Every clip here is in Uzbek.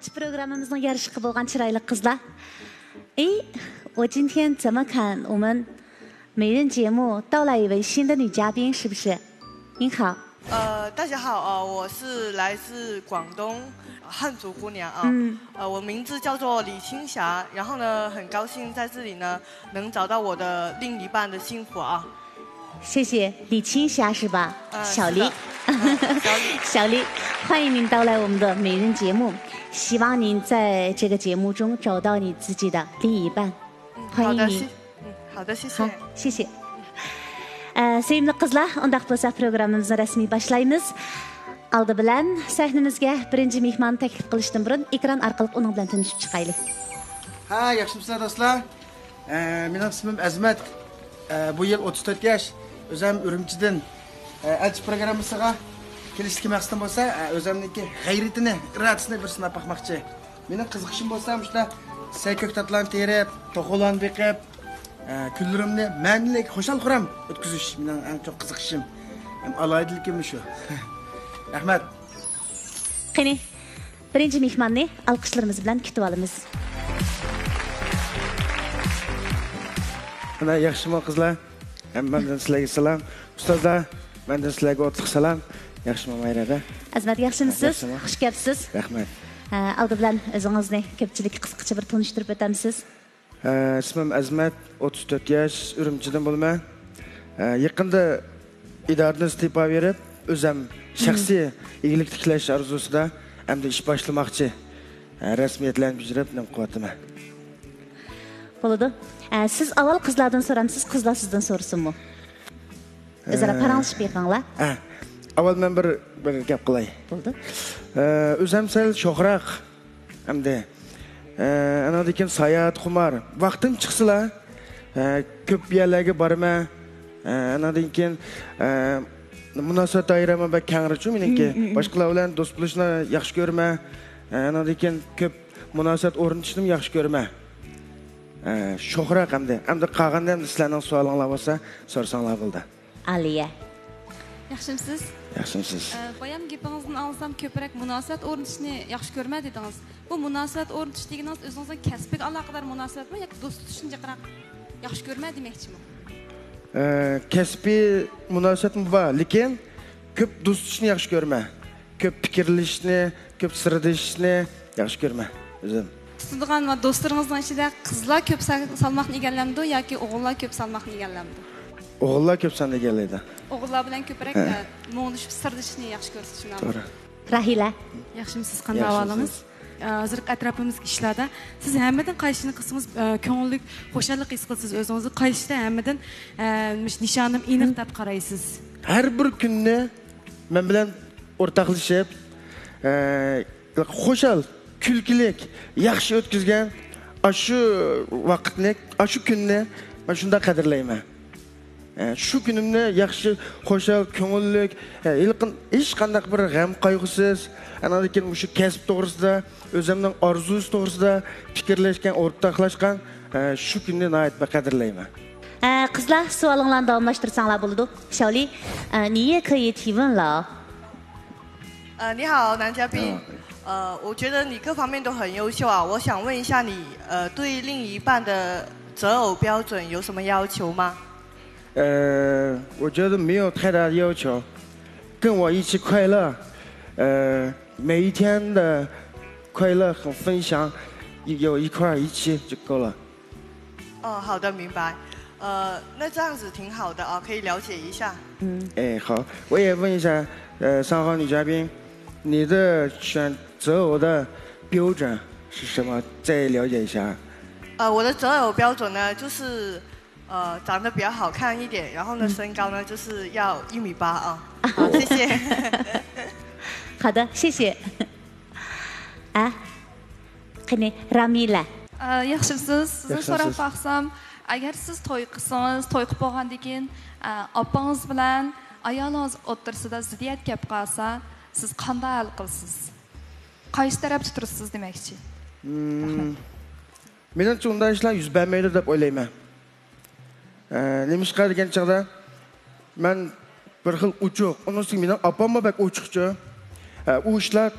Açık programımızın yarışıkı bolğan çıraylı kızlar. 我今天怎么看我们美人节目到来一位新的女嘉宾，是不是？您好。大家好我是来自广东汉族姑娘我名字叫做李青霞，然后呢，很高兴在这里呢能找到我的另一半的幸福啊。谢谢，李青霞是吧？小黎，小黎，欢迎您到来我们的美人节目，希望您在这个节目中找到你自己的另一半。欢迎您。好的，谢谢。好，谢谢。Sevimli qizlar, undaq bo'lsa programmamizni rasmiy boshlaymiz. Aldi bilan sahnimizga birinchi mehmonni taklif qilishdan burun ekran orqali uning bilan tanishib chiqaylik. Ha, yaxshimisizlar do'stlar? Mening ismim Azmat. Bu yil 34 yosh. O'zim Urumchidan elchi programmasiga kelishga maqsadim bo'lsa, o'zimniki g'ayratini, irodasini bir sinab boqmoqchi. Mening qiziqishim bo'lsa, shunda sayko'k tatlarni terib, to'g'o'lan beqib, kunlarimni ma'nilik, xo'shal xuram o'tkazish mening eng çok qiziqishim. Ham alayidligim shu. Rahmat. Qani, birinchi mehmonni alqishlarimiz bilan kutib olamiz. Mana yaxshimi qizlar? Hammadan sizlarga salom. Ustozlar, mendan sizlarga o'tliq salom. Yaxshimi Mayrada? Azmat, yaxshimisiz? Xush kelibsiz. Rahmat. Aldi bilan o'zingizni ko'pchilik qisqacha bir tanishtirib o'tamsiz. İsmim Azmat, 34 yosh, Urumchidan bo'laman. Yaqinda idoradan istifa berib, o'zim shaxsiy igilik tiklash arzusida hamda ish boshlamoqchi. Rasmiyatlarni bijirib, nim qilyapman. Bo'ladi. Siz avval qizlardan so'ramsiz, qizlar sizdan so'rasinmi? O'zaro paranglashib beringlar. Avval men bir gap qilay. Bo'ldi. O'zim sal sho'xroq hamda anadikin sayat xumar. Vaqtim chiqsalar, ko'p yerlarga boraman. Anadikin munosabat doirama va kengrichu meniki. Boshqalar bilan do'st bo'lishni yaxshi ko'raman. Anadikin ko'p munosabat o'rnatishni yaxshi ko'raman. Sho'xroq hamda qolganda sizlarning savolinglar bo'lsa, so'rasanglar bo'ldi. Aliya. Yaxshimisiz? Yaxshimisiz. Bayam gapingizdan olsam ko'proq munosabat o'rnatishni yaxshi ko'rmadi dedingiz. Bu munosabat o'rnatish deganingiz o'zingizning kasbiga aloqador munosabatmi yoki do'st tutishni yaxshi ko'rmadi demoqchimi? Kasbiy munosabatim bor, lekin ko'p do'st tutishni yaxshi ko'rman. Ko'p fikrlashni, ko'p sirlashni yaxshi ko'rman o'zim. Tutadigan va do'stlaringizning ichida qizlar ko'p salmoqni egallamdi yoki o'g'illar ko'p salmoqni egallamdi? O'g'illar ko'p salmoqni egallaydi. O'g'illar bilan ko'proq mo'nishib sirlashni yaxshi ko'rsatishni. To'g'ri. Rahila. Yaxshimisiz, qanday ahvolingiz? Hozir atrofimizga ishlarda siz hammadan qayshini qilsangiz ko'ngillik, xo'shallik his qilasiz o'zingizni, qayshida hammadan nishonim aniq deb qaraysiz. Har bir kunni men bilan o'rtoqlashib, xo'shal, kulkilik, yaxshi o'tkazgan shu vaqtni, shu kunni men shunda qadrlayman. Shu kunimni yaxshi, xo'shal, ko'ngillik, ilqin hech qanday bir g'am qayg'usiz, anadikin shu kasb to'g'risida, o'zimning orzusi to'g'risida fikrlashgan, o'rtoqlashgan shu kunni nihoyat qadrlayman. Qizlar, savolinglarni davomlashtirsanglar bo'ladi. Shaoli, 你也可以提问了。你好，男嘉宾。我觉得你各方面都很优秀啊。我想问一下你，对另一半的择偶标准有什么要求吗？我觉得没有太大的要求，跟我一起快乐，每一天的快乐和分享，有一块一起就够了。好的，明白。那这样子挺好的啊，可以了解一下。好，我也问一下，三号女嘉宾，你的选择偶的标准是什么？再了解一下。我的择偶标准呢，就是长得比较好看一点，然后呢，身高呢就是要1.8米啊。好，谢谢。好的，谢谢。Qani, Ramila. Yaxshimisiz? Sizni so'rab baqsam, agar siz to'y qilsangiz, to'y qilib bo'lgandan keyin opangiz bilan ayolingiz o'rtasida ziddiyat kelib qolsa, siz qanday hal qilasiz? Qaysi tarafda turasiz demoqchi? Menimcha unday ishlar yuz bermaydi deb o'ylayman. Nima degan chog'da men bir xil uchuq, unisi mening opamma bak uchuqchi. U ishlar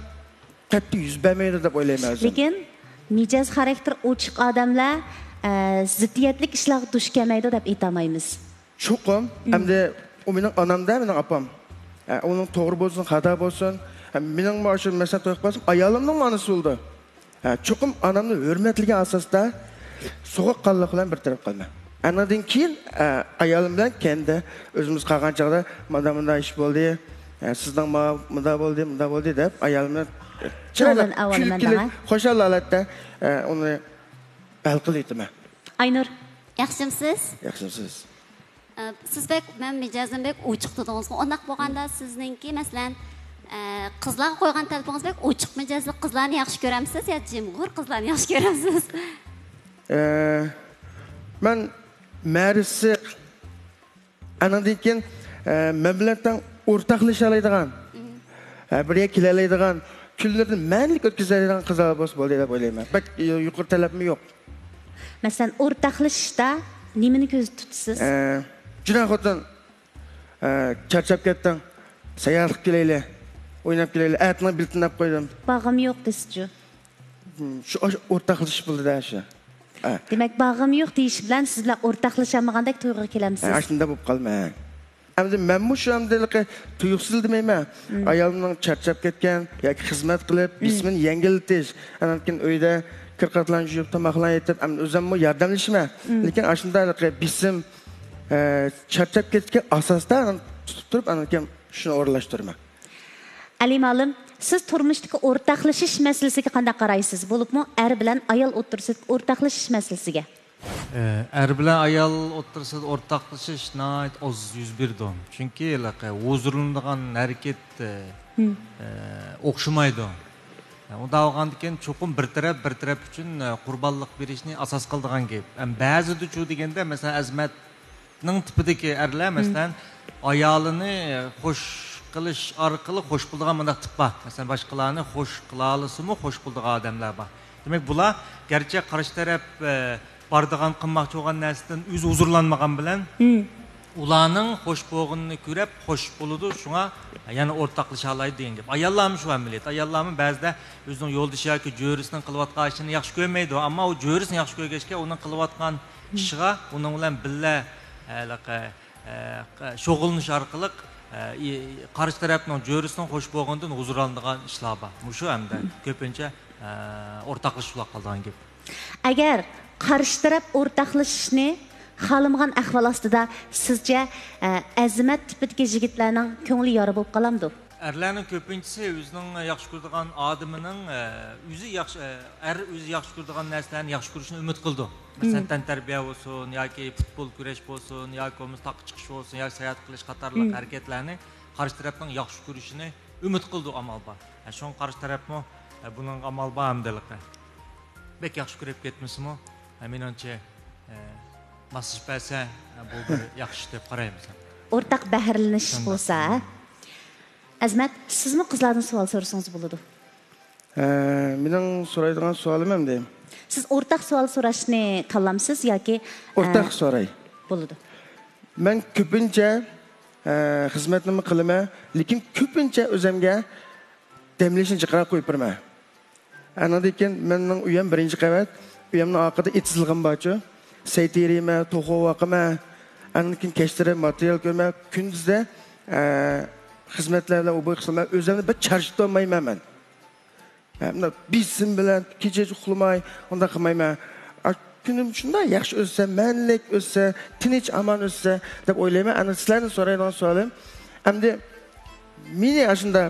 qattiq yuz bermaydi deb o'ylayman. Lekin mijoz xarakter ochiq odamlar ziddiyatlik ishlarga duch kelmaydi deb aytamaymiz. Cho'qim, hamda o mening onamda, mening opam. Onun to'g'ri bo'lsin, xato bo'lsin, mening shu masalan to'yib qolsam, ayolimning onasi bo'ldi. Cho'qim onamni hurmatlagan asosda so'qqanlik bilan bir taraf qilma. Anadan keyin ayolim bilan kendi o'zimiz qolgan chog'da mana ish bo'ldi, sizdan munda bo'ldi deb ayolimni chiroyli xo'shal holatda uni hal qilyapman. Aynur, yaxshimisiz? Yaxshimisiz. Siz bek, men mijozim bek ochiq dedingiz. Undaq bo'lganda sizningki masalan qizlarga qo'ygan talafingiz bek ochiq mijozli qizlarni yaxshi ko'ramsiz yo jimg'ur qizlarni yaxshi ko'ramsiz? Men ma'risi anadan keyin mablag'dan o'rtaqlasha oladigan, birga kela oladigan, kunlarni ma'nilik o'tkazadigan qizlar bo'lsa bo'ldi deb o'ylayman. Bak yuqori talabim yo'q. Masalan, o'rtaqlashishda nimani ko'z tutasiz? Juda xotin charchab ketdim. Sayar qilib kelaylik. O'ynab kelaylik. Aytni biltinab qo'ydim. Bag'im yo'q desizchu. Shu o'rtaqlashish bo'ldi-da shu. Demak, bag'im yo'q deyish bilan siz bilan o'rtaqlashamagandek tuyg'uga kelamsiz. Shunda bo'lib qolmang. Endi men bu shu hamdalik tuyuqsiz demayman. Ayolimning charchab ketgan yoki xizmat qilib, ismini yengiltish, anakin uyda kirqatlan yurib, tomoqlan yetib, o'zimmi yordamlashman. Lekin shundalik bism charchab ketgan asosda tutib turib, anakin shuni o'rlashtirman. Ali Ma'lum, siz turmushdagi o'rtaqlashish masalasiga qanday qaraysiz? Bo'libmi, er bilan ayol o'rtasidagi o'rtaqlashish masalasiga? Er bilan ayol o'rtasida o'rtaqlashish nayt oz yuz berdi. Chunki o'ziriladigan harakat o'xshamaydi. Unda olgandan keyin cho'qim bir taraf uchun qurbonlik berishni asos qiladigan gap. Ba'zida chu deganda, masalan, Azmatning tipidagi erlar masalan ayolini xush qilish orqali xush qiladigan mundaq tip bor. Masalan, boshqalarni xush qila olasimi, xush qiladigan odamlar bor. Demak, bular garchi qarshi taraf bardigan qilmoqchi bo'lgan narsadan o'zi huzurlanmagan bilan ularning xush bo'lganini ko'rib xush bo'ladi, shunga yana o'rtaqlasha oladi degan gap. Ayollarmi shu amaliyat. Ayollarmi ba'zida o'zining yo'ldoshi yoki jo'risining qilayotgan ishini yaxshi ko'rmaydi, ammo u jo'risini yaxshi ko'rgachga uning qilayotgan ishiga uning bilan birga shug'ullanish orqali qarshi tarafning jo'risining xush bo'lganidan huzurlanadigan ishlar bor. Shu hamda ko'pincha o'rtaqlashib qolgan gap. Agar qarshi taraf o'rtaqlashishni xohlamagan ahvol ostida sizcha Azmat tipidagi yigitlarning ko'ngli yora bo'lib qolamdi? Erlarning ko'pinchisi o'zining yaxshi ko'radigan odamining o'zi yaxshi ko'radigan narsalarni yaxshi ko'rishni umid qildi. Masalan, tantarbiya bo'lsin, yoki futbol kurash bo'lsin, yoki mustaq chiqish bo'lsin, yoki sayohat qilish qatorliq harakatlarni qarshi tarafning yaxshi ko'rishini umid qildi amal bor. Shu qarshi tarafmi buning amal bor hamdaligi. Bek yaxshi ko'rib ketmisimi? Menimcha masaj bersa bu bir yaxshi deb qaraymiz. O'rtaq bahrlanish bo'lsa, Azmat, sizmi qizlardan savol so'rasangiz bo'ladi? Mening so'raydigan savolim ham deyim. Siz o'rtaq savol so'rashni tanlamsiz yoki o'rtaq so'ray? Bo'ladi. Men ko'pincha xizmatni qilaman, lekin ko'pincha o'zimga demlashni chiqarib qo'yib beraman. Anadan mening uyim birinchi qavat, uyimning orqada etizilgan borchu. Saytirima, to'g'ri vaqima, anakin kechtirib material ko'rma, kunduzda xizmatlar bilan o'boy qilmay, o'zimni bir charchib olmayman men. Mana bisim bilan kecha uxlamay, unda qilmayman. Kunim shunday yaxshi o'tsa, manlik o'tsa, tinch aman o'tsa deb o'ylayman. Ana sizlarni so'raydigan savolim, endi meni ashunda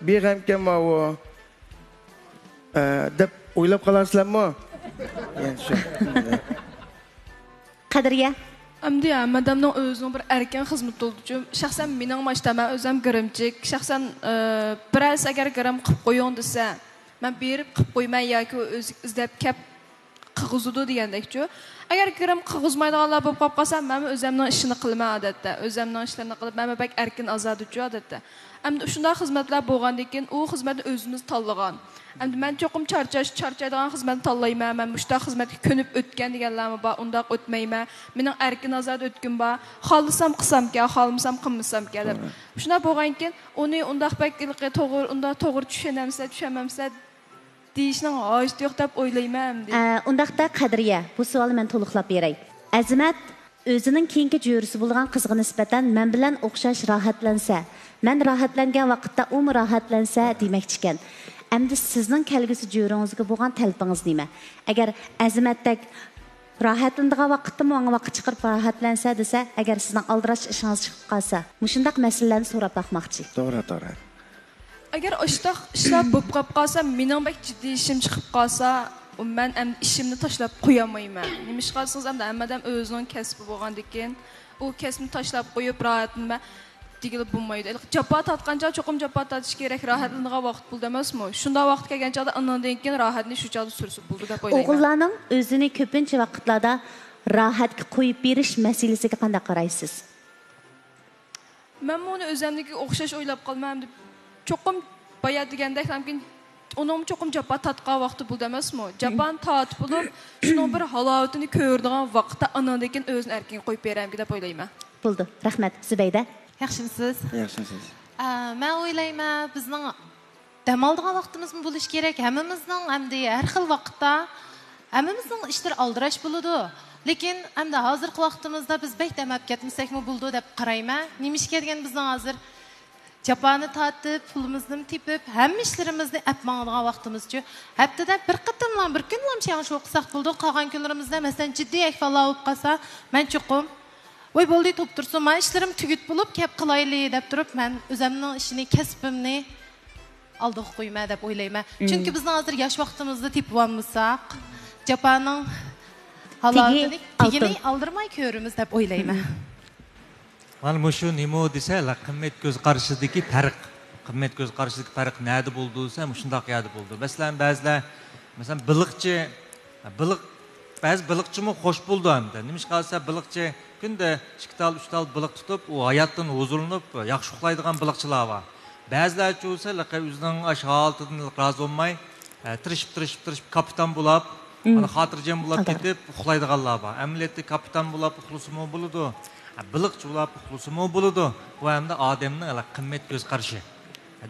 beg'amkanmi u deb o'ylab qolasizlarmi? Yani shu. Qadriya? Endi madamning o'zining bir erkin xizmat bo'ldi-ku. Shaxsan mening mashtama o'zim girimchik. Shaxsan biroz agar girim qilib qo'ying desa, men berib qilib qo'ymay yoki o'zi izlab kep qig'izudi degandek-ku. Agar girim qig'izmaydiganlar bo'lib qolib qolsa, men o'zimning ishini qilaman odatda. O'zimning ishlarini qilib, men bak erkin ozodchi odatda. Endi shunday xizmatlar bo'lgandan keyin u xizmatni o'zimiz tanlagan. Endi men cho'qim charchaydigan xizmatni tanlayman. Men mushta xizmatga ko'nib o'tgan deganlarmi bor, undaq o'tmayman. Mening erkin ozod o'tkim bor. Xohlasam qilsam-ki, xohlamasam qilmasam-ki deb. Shunday bo'lgandan keyin uni undaq bak to'g'ri tushunamsa, tushunmamsa ciddiy ishning hojati yo'q deb o'ylayman. Undaqda Qadriya, bu savolni men to'liqlab beray. Azimat o'zining keyingi jo'risi bo'lgan qizga nisbatan men bilan o'xshash rohatlansa, men rohatlangan vaqtda u rohatlansa demoqchi ekan. Endi sizning kelgusi jo'ringizga bo'lgan talabingiz nima? Agar Azimatdek rohatlanadigan vaqtda menga vaqt chiqarib rohatlansa desa, agar sizning aldirash ishingiz chiqib qolsa, mushundaq masalalarni so'rab baxmoqchi. To'g'ri. Agar o'shtaq ishlar bo'lib qolsa, mening bak jiddiy ishim chiqib qolsa, men endi ishimni tashlab qo'yamayman. Nima ish qilsangiz endi hammadan o'zining kasbi bo'lgandan u kasbni tashlab qo'yib rohatlanma digilib bo'lmaydi. Jabbo tatqancha cho'qim jabbo tatish kerak, rohatlanadigan vaqt bo'ldi emasmi? Shunda vaqt kelgancha undan keyin rohatni shu joyda sursa bo'ldi deb o'ylayman. O'g'illarning o'zini ko'pincha vaqtlarda rohatga qo'yib berish masalasiga qanday qaraysiz? Men buni o'zimniki o'xshash o'ylab qolmam deb cho'qim boya degandek hamkin onun çoxum jabba tatqa vaqti buldu emasmi? Jabban tatib bo'lib, şunun bir halovatini ko'rdigan vaqtda anandan o'zini erkin qo'yib beramki deb o'ylayman. Bo'ldi. Rahmat. Zubayda. Yaxshimisiz? Yaxshimisiz. Men o'ylayman, bizning dam oladigan vaqtimiz bo'lish kerak. Hammamizning hamda har xil vaqtda hammamizning ishlar aldirash bo'ladi. Lekin hamda hozirgi vaqtimizda biz bek damab ketmasakmi bo'ldi deb qarayman. Nima ish kelgan bizning hozir Japanı tatib, pulumuzni tepib, hamma ishlarimizni apmangadigan vaqtimizcha haftada bir qatimlan bir kunlam shu o'qisak bo'ldi. Qolgan kunlarimizda masalan jiddiy ahvollar bo'lib qolsa, men chuqum voy bo'ldi to'p tursin, men ishlarim tugit bo'lib, kep qilayli deb turib, men o'zimning ishini, kasbimni oldiga qo'yma deb o'ylayman. Chunki biz hozir yosh vaqtimizda tepib olmasak, Japanning holatini tigini oldirmay ko'ramiz deb o'ylayman. Mana shu nima desa, qimmat ko'z qarshidagi farq. Qimmat ko'z qarshidagi farq nada bo'ldi desa, shundoq yadi bo'ldi. Ba'zilar ba'zi biliqchimi xo'sh bo'ldi hamda. Nima ish qilsa biliqchi kunda 2 tal 3 tal biliq tutib, u hayotdan huzurlanib, yaxshi uxlaydigan biliqchilar bor. Ba'zilar bo'lsa, o'zining holatidan rozi bo'lmay, tirishib kapitan bo'lib, mana xotirjam bo'lib ketib uxlaydiganlar bor. Amaliyotda kapitan bo'lib uxlasimi bo'ladi. Biliqchi bo'lib uxlasimi bo'ladi. Bu hamda odamning qimmat ko'z qarashi.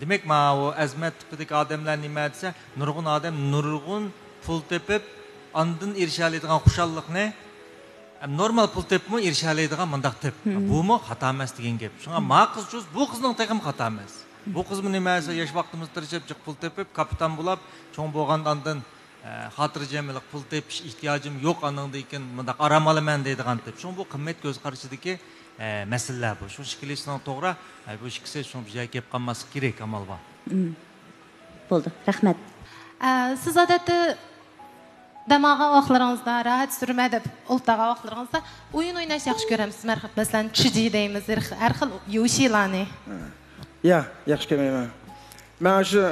Demak, mana u azmat tipidagi odamlar nima desa, nurg'un odam nurg'un pul tepib, ondan erishadigan xushallikni normal pul tepmi erishadigan mundaq tep. Bu mu xato emas degan gap. Shunga ma qizchuz bu qizning taqim xato emas. Bu qizmi nima desa, yosh vaqtimizda tirishib pul tepib, kapitan bo'lib, cho'ng bo'lgandan xotirjamlik pul tepish ehtiyojim yo'q aningdan keyin mundaq aram olaman deydigan tep. Shu bu qimmat ko'z qarashidagi masalalar bu. Shu shikilishning to'g'ri, bu ikkisi shu joyga kelib qolmasi kerak amal bor. Bo'ldi. Rahmat. Siz odatda damaga vaqtlaringizda rahat surma deb o'ltaga vaqtlaringizda o'yin o'ynash yaxshi ko'ramsiz. Masalan, chiji deymiz, har xil yoshilarni. Yaxshi ko'raman. Men shu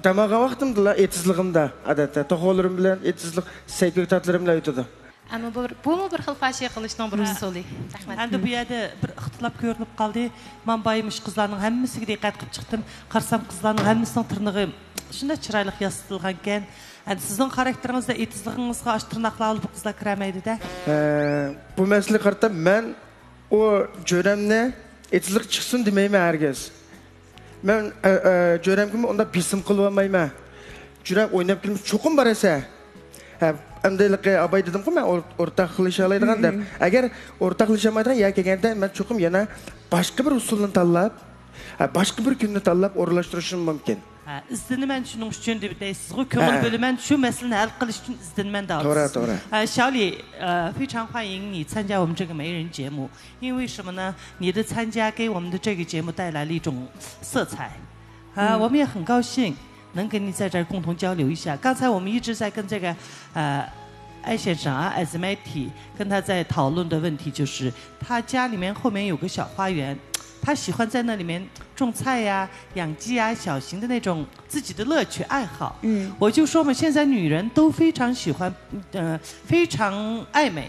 damaga vaqtimda etizligimda odatda to'g'olarim bilan etizlik saykotatlarim bilan o'tadi. Ama bu bir xil fashiya qilishning bir usuli. Rahmat. Endi bu yerda bir ixtilof ko'rinib qoldi. Men boyimish qizlarning hammasiga diqqat qilib chiqdim. Qarsam qizlarning hammasining tirnog'i shunday chiroyli yasatilgan ekan. Endi sizning xarakteringizda etizligingizga osh tirnoqlar bu qizlar kiramaydi-da. Bu masala qartab men o jo'ramni etizlik chiqsin demayman hargiz. Men jo'ramga unda bisim qilib olmayman. Jo'ram o'ynab kelib cho'qim bor esa. Amdaylik abay dedim-ku men o'rtaq qilisha oladigan deb. Agar o'rtaq qilishamaydigan yoki kelganda men cho'qim yana boshqa bir usulni tanlab, boshqa bir kunni tanlab o'rlashtirishim mumkin. İzlenimen şunun üçün de deysiz. Kömür bölümen şu meseleyi hal kılış için izlenimen de alıyorsunuz. doğru. 小李，非常欢迎你参加我们这个媒人节目，因为什么呢？你的参加给我们的这个节目带来了一种色彩，我们也很高兴能跟你在这儿共同交流一下。刚才我们一直在跟这个艾先生Azmati 跟他在讨论的问题就是，他家里面后面有个小花园。他喜欢在那里面种菜呀、养鸡呀，小型的那种自己的乐趣爱好。我就说嘛，现在女人都非常喜欢，非常爱美。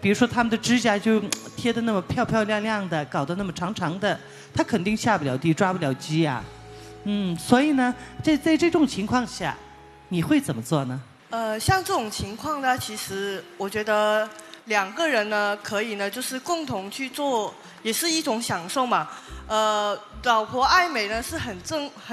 比如说她们的指甲就贴得那么漂漂亮亮的，搞得那么长长的，她肯定下不了地，抓不了鸡呀。所以呢，在这种情况下，你会怎么做呢？像这种情况呢，其实我觉得两个人呢，可以呢，就是共同去做。也是一种享受嘛，老婆爱美呢是很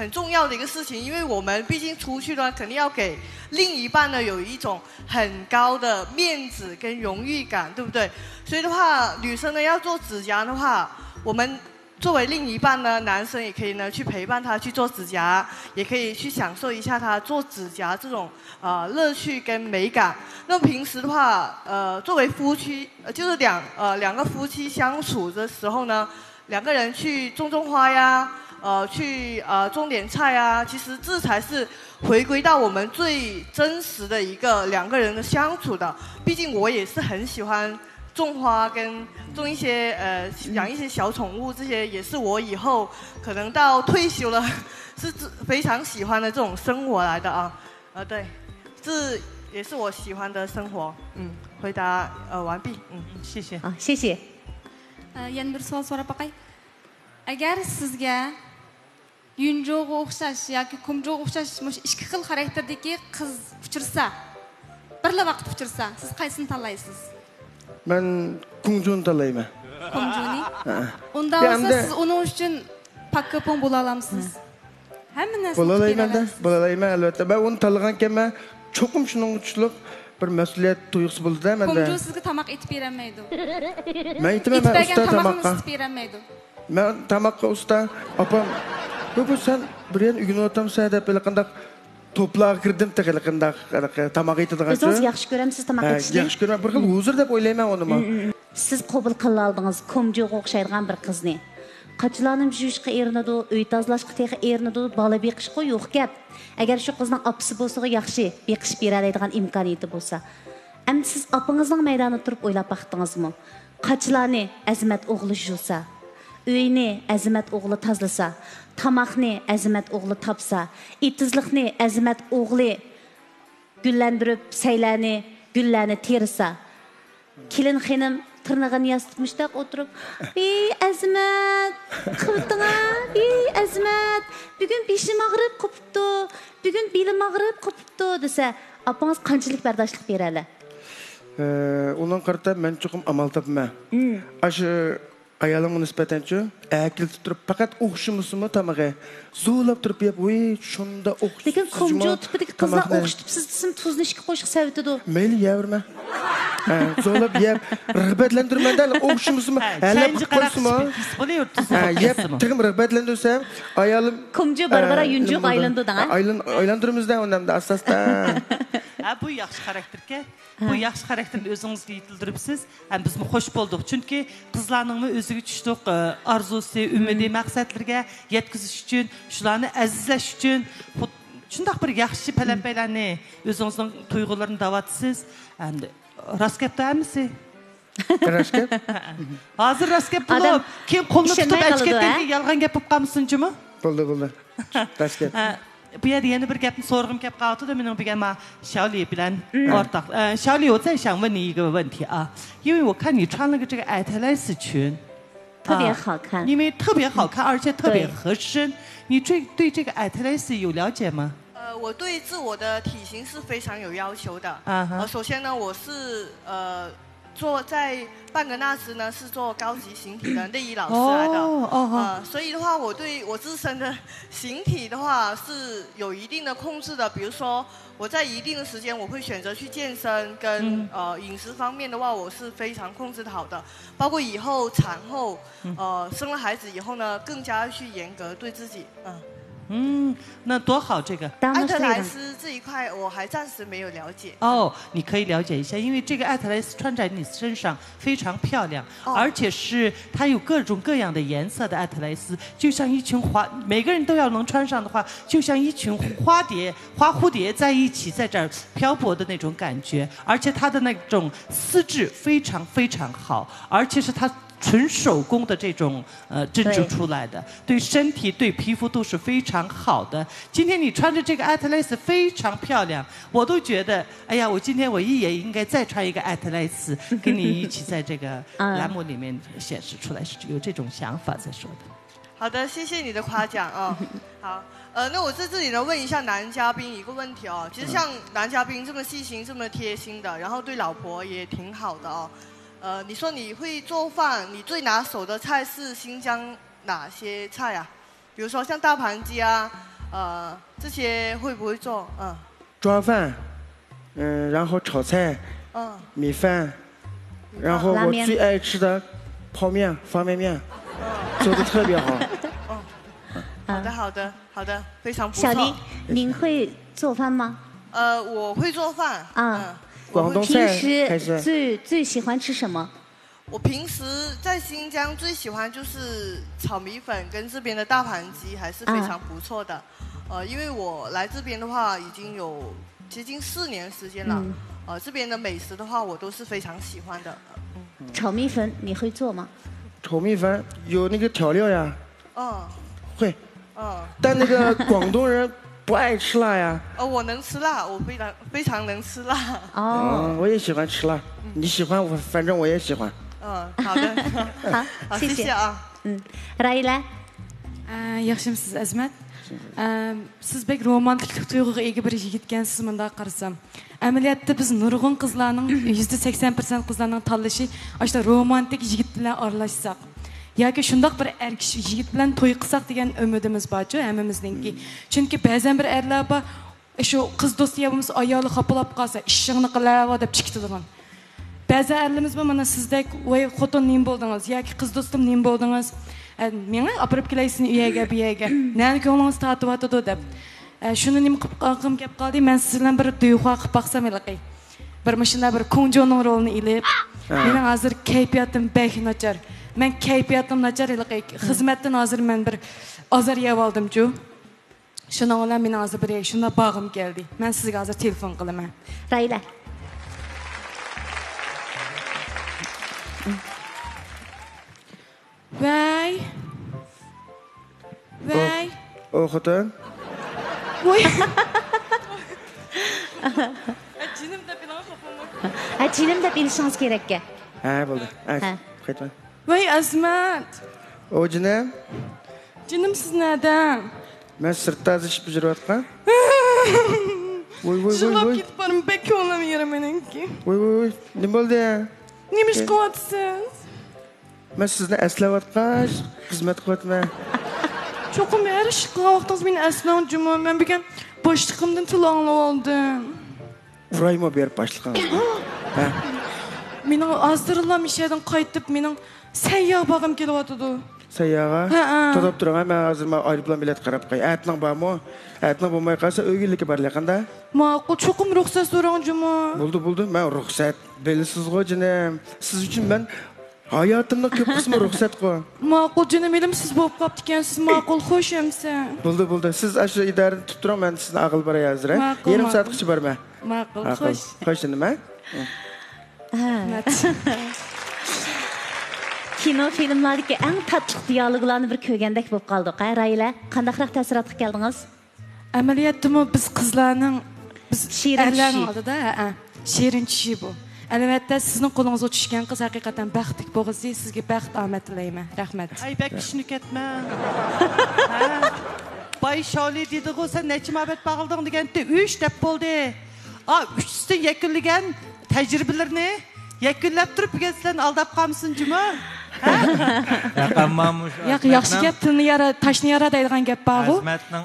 重要的一个事情，因为我们毕竟出去呢，肯定要给另一半呢有一种很高的面子跟荣誉感，对不对？所以的话，女生呢要做指甲的话，我们作为另一半呢，男生也可以呢去陪伴她去做指甲，也可以去享受一下她做指甲这种乐趣跟美感。那么平时的话，作为夫妻，就是两个夫妻相处的时候呢。2个人去种花呀，去种点菜啊，其实这才是回归到我们最真实的一个2个人的相处的。毕竟我也是很喜欢种花跟种一些养一些小宠物，这些也是我以后可能到退休了是非常喜欢的这种生活来的啊。对，这也是我喜欢的生活。回答完毕。谢谢。谢谢。 yana bir savol so'rab boqay. Agar sizga Yunjo'ga o'xshash yoki Kumjo'ga o'xshash ikki xil xarakterdagi qiz uchirsa, birla vaqt uchirsa, siz qaysini tanlaysiz? Men Kumjo'ni tanlayman. Kumjo'ni? Unda bo'lsa siz uning uchun pakkapon bo'la olamsiz. Hamma narsani bo'lalayman-da, bo'lalayman albatta. Men uni tanlagan ekanman. Cho'qim shuning uchun bir mas'uliyat tuyg'usi bo'ldi-da menda. Kumjo sizga tamoq etib bermaydi. Men aytaman, men usta tamoqqa. Men tamoqqa usta, opam, bu sen bir yer uyga o'tamsan deb qanday to'plar kirdim qanday tamoq etadigan. O'zingiz yaxshi ko'ramsiz tamoq etishni? Yaxshi ko'raman, bir xil huzur deb o'ylayman uni. Siz qabul qila oldingiz Kumjo'ga o'xshaydigan bir qizni. Qachlarni yuvishga erinadi, uy tozalashga tex erinadi, bola beqishga yo'q gap. Agar shu qizning opasi bo'lsa, yaxshi beqish bera oladigan imkoniyati bo'lsa. Endi siz opangizning maydonida turib o'ylab baqdingizmi? Qachlarni Azmat o'g'li yuvsa, uyni Azmat o'g'li tozalasa, tamoqni Azmat o'g'li topsa, itizlikni Azmat o'g'li gullandirib, gullarni terisa. Kelin xonim tırnağını yastıkmışdak oturup Azmat, kıvıttına, Azmat, bugün beşim ağrıp kopuptu, bugün belim ağrıp kopuptu dese, apanız qanchalik bardoshlik beradi? Onun qarata men çoxum amal tapman. Aşı ayolımga nisbatan-chi, akil turib faqat o'qishimizmi tamaga zo'lab turib yeb, "Voy, shunda o'qish." Lekin Kumjo tipidagi qizlar o'qishib siz desam tuzni ishga qo'shib savitadi. Mayli, yaverma. Zo'lab yeb, rag'batlantirmanda o'qishimizmi, hali qo'ysimi? Yeb, tig'im rag'batlantirsam, ayolim Kumjo barbara Yunjo'ga aylanadi-da. Aylantirimizda undamda asosdan. Bu yaxshi xarakterga, bu yaxshi xarakterni o'zingizga yetildiribsiz. Ham bizmi xo'sh bo'ldik. Chunki qizlarning o'ziga tushdiq orzusi, umidi, maqsadlarga yetkazish uchun, shularni azizlash uchun shundoq bir yaxshi palampaylarni o'zingizning tuyg'ularini da'vatsiz. Endi rost gapdamisiz? Rost gap? Hozir rost gap bo'lib, kim qo'lni tutib aytgandan yolg'on gap bo'lib qolmasinchimi? Bo'ldi. Rost gap. Bu yerda yana bir gapni so'rag'im kelib qoldi-da, mening bu gapma Xiaoli bilan o'rtoq. Xiaoli，我再想问你一个问题啊，因为我看你穿了个这个艾特莱斯裙，特别好看，因为特别好看，而且特别合身。你对这个艾特莱斯有了解吗？我对自我的体型是非常有要求的。首先呢，我是做在半格纳斯呢是做高级形体的内衣老师来的，所以的话，我对我自身的形体的话是有一定的控制的。比如说，我在一定的时间我会选择去健身，跟饮食方面的话，我是非常控制好的。包括以后产后，生了孩子以后呢，更加去严格对自己。那多好！这个艾特莱斯这一块我还暂时没有了解。你可以了解一下，因为这个艾特莱斯穿在你身上非常漂亮，而且是它有各种各样的颜色的艾特莱斯，就像一群花，每个人都要能穿上的话，就像一群花蝴蝶在一起在这儿漂泊的那种感觉，而且它的那种丝质非常非常好，而且是它。纯手工的这种针织出来的，对身体对皮肤都是非常好的。今天你穿着这个艾特莱斯非常漂亮，我都觉得，哎呀，我今天我也应该再穿一个艾特莱斯，跟你一起在这个栏目里面显示出来，是有这种想法在说的。好的，谢谢你的夸奖啊。好，那我在这里呢问一下男嘉宾一个问题哦。其实像男嘉宾这么细心、这么贴心的，然后对老婆也挺好的哦。你说你会做饭，你最拿手的菜是新疆哪些菜啊？比如说像大盘鸡啊，这些会不会做？抓饭，然后炒菜，米饭，然后我最爱吃的泡面、方便面，做的特别好。好的，非常不错。小黎，您会做饭吗？我会做饭。广东菜平时最喜欢吃什么？我平时在新疆最喜欢就是炒米粉跟这边的大盘鸡，还是非常不错的。因为我来这边的话已经有接近4年时间了。这边的美食的话，我都是非常喜欢的。炒米粉你会做吗？炒米粉有那个调料呀。会。但那个广东人不爱吃辣呀。我能吃辣，我非常能吃辣。我也喜欢吃辣。你喜欢我，反正我也喜欢。好的。好，谢谢啊。Rayla. Yaxshimisiz Azmat? Siz bek romantiklik tuyg'uga ega bir yigitgansiz munda qarasam. Amaliyotda biz nurg'un qizlarning %80% qizlarning tanlashi ashta romantik yigit bilan aralashsak yoki shundoq bir yigit bilan to'y qilsak degan umidimiz bor-ku hammamizningki. Chunki ba'zan bir erlar bor, shu qiz do'sti bo'lmasa ayoli xapalab qolsa, ishingni qilava deb chiqitadigan. Ba'zi erlarimiz bor, mana sizdek, "Voy, xotin nim bo'ldingiz" yoki "Qiz do'stim nim bo'ldingiz?" Meni opirib kelaysiz uyaga, bu yerga. Nani ko'nglingiz tortyapti deb. Shuni nim qilib kelib qoldi, men siz bilan bir duyg'u qilib baqsam elaqay. Bir mashina bir Kongjoning rolini ilib, mening hozir kayfiyatim bek nachar. Men kayfiyatim nachar elaqay. Xizmatdan hozir men bir azar yeb oldim-ku. Shuning bilan men hozir bir shunda bag'im keldi. Men sizga hozir telefon qilaman. Rayla. Vay. Xotin. Voy. Jinim deb ilishingiz kerak-ku. Bo'ldi. Qaytman. Voy Azmat. Jinim. Jinim siz nerda? Men sirtda ishib yurayotgan. Voy. Shilab ketib borim, bek ko'nglim yeri meningki. Voy. Nima bo'ldi? Nima ish qilyapsiz? Men sizni eslayotgan, xizmat qilyapman. Cho'qim bir ish qilgan vaqtingiz meni aslan juma. Men bugun boshliqimdan til anglab oldim. Uraymo berib boshliqingiz. Mening hozirlam ishdan qaytib, mening sayyoh bag'im kelyapti. Sayyohga? To'dab turaman, men hozir aeroplan bilet qarab qo'y. Atning bormi? Atning bo'lmay qolsa o'yinlikka borlayqanda? Ma'qul, cho'qim ruxsat so'rang juma. Bo'ldi. Men ruxsat bilasiz-ku jinim. Siz uchun men hayotimning ko'p qismi ruxsat-ku. Ma'qul jinim, elim siz bo'lib qolibdi ekansiz. Ma'qul, xo'shamsan. Bo'ldi. Siz shu idarani tutib turing, men sizni aql baray hozir. Yarim soatgacha borman. Ma'qul, xo'sh. Xo'sh nima? Kino filmlardagi eng tatlı diyaloglarni bir ko'rgandek bo'lib qoldik. Rayla, qandaqroq ta'sirotga keldingiz? Amaliyotda biz qizlarning shirin oldida, shirin tushi bu. Albatta sizning qo'lingizga tushgan qiz haqiqatan baxtli bo'lg'isi, sizga baxt omad tilayman. Rahmat. Ay bek ishni ketma. Bay Sholi dedi-ku, sen necha mabet bag'ilding deganda 3 deb bo'ldi. 3dan yakunlagan tajribalarni yakunlab turib sizlarni aldab qolmisin juma. Yaxshi gap tilni tashni yara deydigan gap bor-ku.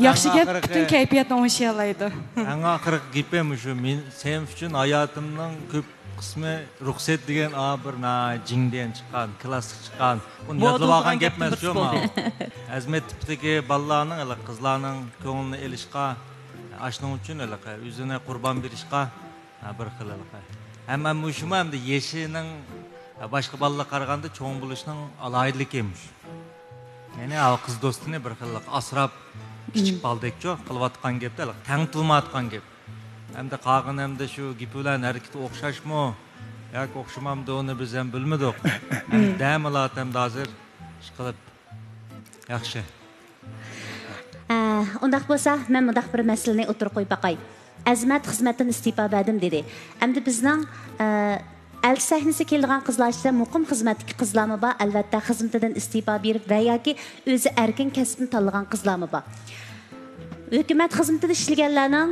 Yaxshi gap butun kayfiyatni o'ngshaylaydi. Eng oxirgi gapim shu, men sen uchun hayotimning ko'p qismi ruxsat degan bir jingdan chiqqan, klassik chiqqan. Buni yodlab olgan gap emas shu. Azmat tipidagi bolalarning, qizlarning ko'nglini elishga, ashning uchun o'zini qurbon berishga bir xil Ama muşuma hem de yeşinin başka balla qaraganda çoğun buluşunun alaylık emiş. Yani al kız dostunu bir xillik asrab kichik baldek çok qilvatgan gap da, tang tilmatgan gap. Hem de qag'in hem de şu gap bilan harakati o'xshashmi yoki o'xshamamdi onu biz ham bilmadik. Dam olat hem de hozir ish qilib yaxshi. Undaq bo'lsa, men mundaq bir masalani o'tirib qo'yib baqay. Azmat xizmatdan istifa berdim dedi. Endi bizning el sahnasi kelgan qizlar ichida muqim xizmatdagi qizlarmi bor? Albatta xizmatidan istifa berib va yoki o'zi erkin kasbni tanlagan qizlarmi bor? Hukumat xizmatida ishlaganlarning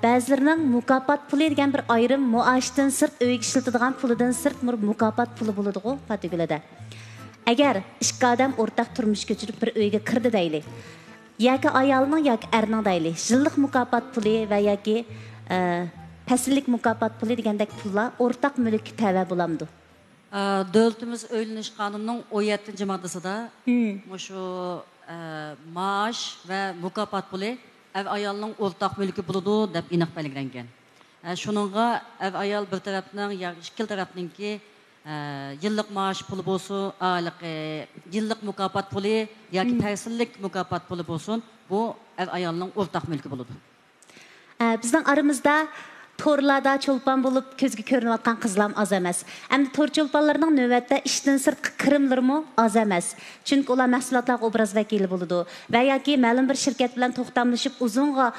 ba'zilarining mukofot puli degan bir ayrim maoshdan sirt, uyga ishlatadigan pulidan sirt mukofot puli bo'ladi-ku Fatigulada. Agar ikki odam o'rtaq turmush ko'chirib bir uyga kirdi deylik. Yoki ayolning yoki erning deylik. Yillik mukofot puli va yoki fasllik mukofot puli degandek pullar o'rtaq mulkka tava bo'lamdi. Devletimiz öyleniş kanunun 17. maddesinde şu maaş ve mukafat pulu ev ayalının ortak mülkü buludu dep inak belirlengen. Şununla ev ayal bir tarafından ya iki tarafının ki yıllık maaş pulu olsun, yıllık mukafat pulu ya ki tersillik mukafat pulu olsun bu ev ayalının ortak mülkü buludu. Bizden aramızda torlarda çolpan bulup közgü görünüyotgan qizlam az emas. Endi tor çolpanlarning navbatda ishdan sirtqi kirimlarmi az emas. Chunki ular mahsulotlar obraz vakili bo'ladi va yoki ma'lum bir shirkat bilan to'xtamlashib uzunga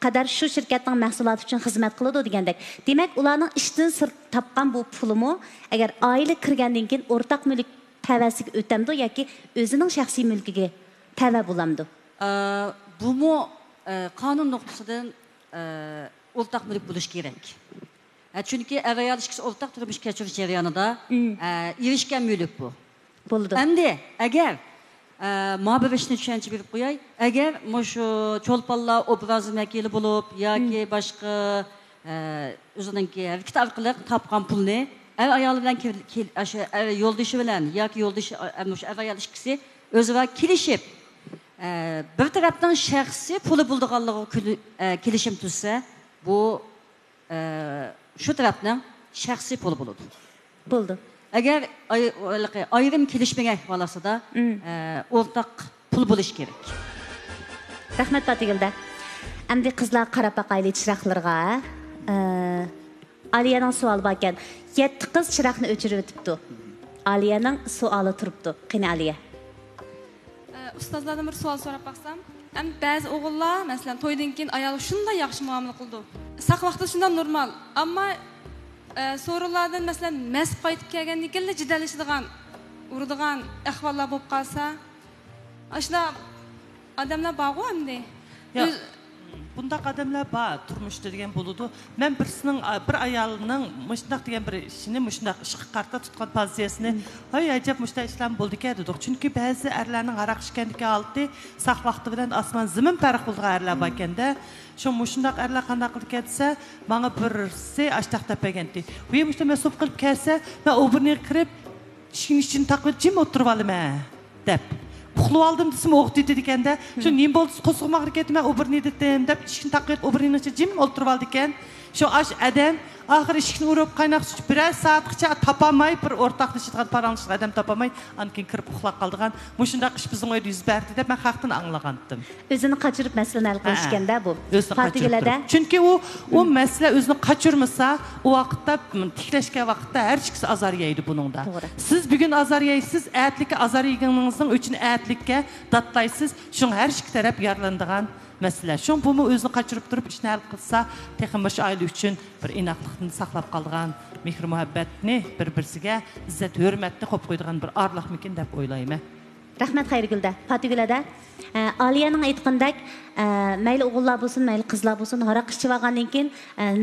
qadar shu shirkatning mahsuloti uchun xizmat qiladi degandek. Demak, ularning ishdan sirt topgan bu pulimi agar oila kirgandan keyin o'rtaq mulk tavasiga o'tamdi yoki o'zining shaxsiy mulkiga tava bo'lamdi. Bumu qonun nuqtasidan ortak mülk buluş gerek. Çünkü evvel ilişkisi ortak turmuş geçiriş jarayonida erişken mülk bu. Buldu. Endi eğer mabevişni tushuncha berib qo'yay, agar shu cho'lponlar obraz vakili bo'lib yoki boshqa o'zininki harkat orqali topgan pulni ev ayoli bilan yo'ldoshi bilan yoki yo'ldoshi ev ayol ilişkisi o'ziga kelishib bir tarafdan shaxsiy puli bo'lganligi kelishim tuzsa bu şu tarafdan shaxsiy pul bo'ladi. Bo'ldi. Agar ayrim kelishmagan holatda o'rtaq pul bo'lish kerak. Rahmat Fatigilda. Endi qizlar qarab baqayli chiroqlarga. Aliyaning savoli bor ekan. 7 qiz chiroqni o'chirib o'tibdi. Aliyaning savoli turibdi. Qani Aliya. Ustozlardan bir savol so'rab baqsam, ba'zi o'g'illar, masalan, to'ydan keyin ayol shunday yaxshi muomala qildi. Saq vaqtda shundan normal, ammo so'rovlardan masalan, masb qaytib kelgandan keyin jidallashadigan, uradigan ahvollar bo'lib qolsa, ashuna odamlar borku endi. Bunda adamlar var, turmuşda degan bo'ladi. Men bir ayolning mushundaq degan bir ishini mushundaq ishqi qarta tutgan pozitsiyasini, "Hay, ajab mushundaq ishlar bo'ldi-ku" dedik. Chunki ba'zi erlarning araq ichganligi oldi, saq vaqti bilan osmon zimin farq bo'lgan erlar bor ekanda, shu mushundaq erlar qanday qilib ketsa, menga birsi ashtaq tapaganti. Bu mushunda mas'ul qilib kelsa, men o'birni kirib, ishning ichini taqib jim o'tirib olaman, deb. Puxlu aldım desem oğut dedi dikende. Şu neyim oldu kosuğuma hareketime obırni dedim. Dep işkin takıyıp obırni içi cim oturup aldı diken. Şu aş adam ahir işkin uğrayıp kaynak suçup biraz saatlikçe tapamay bir ortaklaşıdığın paranışlık adam tapamay. Anken kırıp uxlaq kaldığın. Muşundaq iş bizim oydu yüz berdi de ben xaqtın anlağandım. Özünü kaçırıp meselen el konuşkende bu. Özünü kaçırıp. Çünkü o mesele özünü kaçırmasa o vakitte tikleşken vakitte her çıksa azar yeydi bunun da. Siz bugün azar yeysiniz, eğitlikle azar yiyinizin üçün eğitlikle datlaysınız. Şun her çık taraf yarlandığın mesele. Şun bunu özünü kaçırıp durup işini hal kılsa texin başı aile üçün bir inaqlıqını saqlap kaldığın mehr muhabbetini bir-birsiga izzet hürmetini qo'yib qo'ydigan bir arlaq mikin deb o'ylayman. Rahmat Xayrigulda. Fatigulada Aliyaning aytgandek, mayli o'g'illar bo'lsin, mayli qizlar bo'lsin, haraq ichib olgandan keyin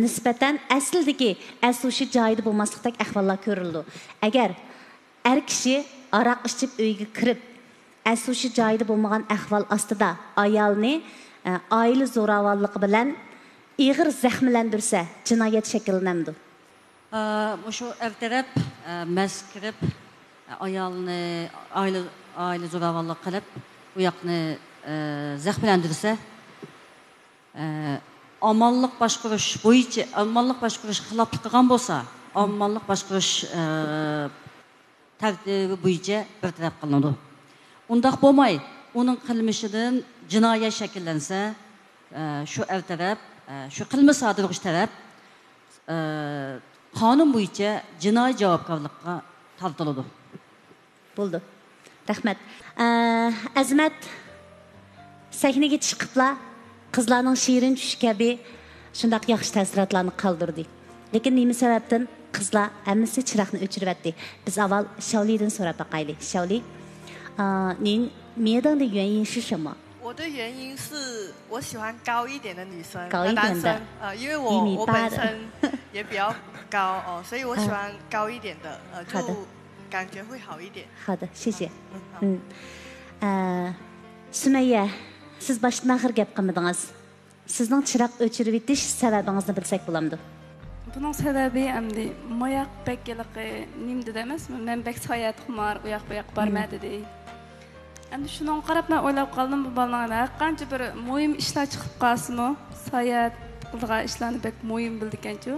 nisbatan aslidagi aslushi joyida bo'lmaslikdek ahvollar ko'rildi. Agar er kishi haraq ichib uyga kirib, aslushi joyida bo'lmagan ahvol ostida ayolni oila zo'ravonligi bilan ig'ir zaxmlantirsa, jinoyat shakllanadi. Şu ev taraf meskirib ayolni aile zo'ravonlik qilib, u yoqni zaxmlantirsa, ommonlik boshqarish bo'yicha, ommonlik boshqarish xiloflik qilgan bo'lsa, ommonlik boshqarish tartibi bo'yicha bir taraf qilinadi. Undaq bo'lmay, uning qilmishidan jinoyat shakllansa, shu ev taraf, shu qilmish sodir qilish taraf qonun bo'yicha jinoiy javobgarlikka tortiladi. Bo'ldi. Rahmat. Azmat sahnaga chiqibla qizlarning shirin tush kabi shundaq yaxshi ta'sirotlarni qoldirdi. Lekin nima sababdan qizlar hammasi chiroqni o'chiribdi? Biz avval Shaulidan so'rab baqaylik. Shauli, 您灭灯的原因是什么？我的原因是我喜欢高一点的女生，高一点的，因为我本身也比较高哦，所以我喜欢高一点的，就感觉会好一点。好的，谢谢。Sümeyye, siz baştan ahir gap qilmadingiz. Sizning chiroq o'chirib etish sababingizni bilsak bo'lamdi. Buning sababi endi moyoq bekkiligi nimdi demasmi? Men bek soyat xumar, u yoq bu yoq bormadi dedi. Endi shuni qarab men o'ylab qoldim bu bolalarga qancha bir muhim ishlar chiqib qolsinmi? Soyat qilgan ishlarni bek muhim bildi ekan-ku.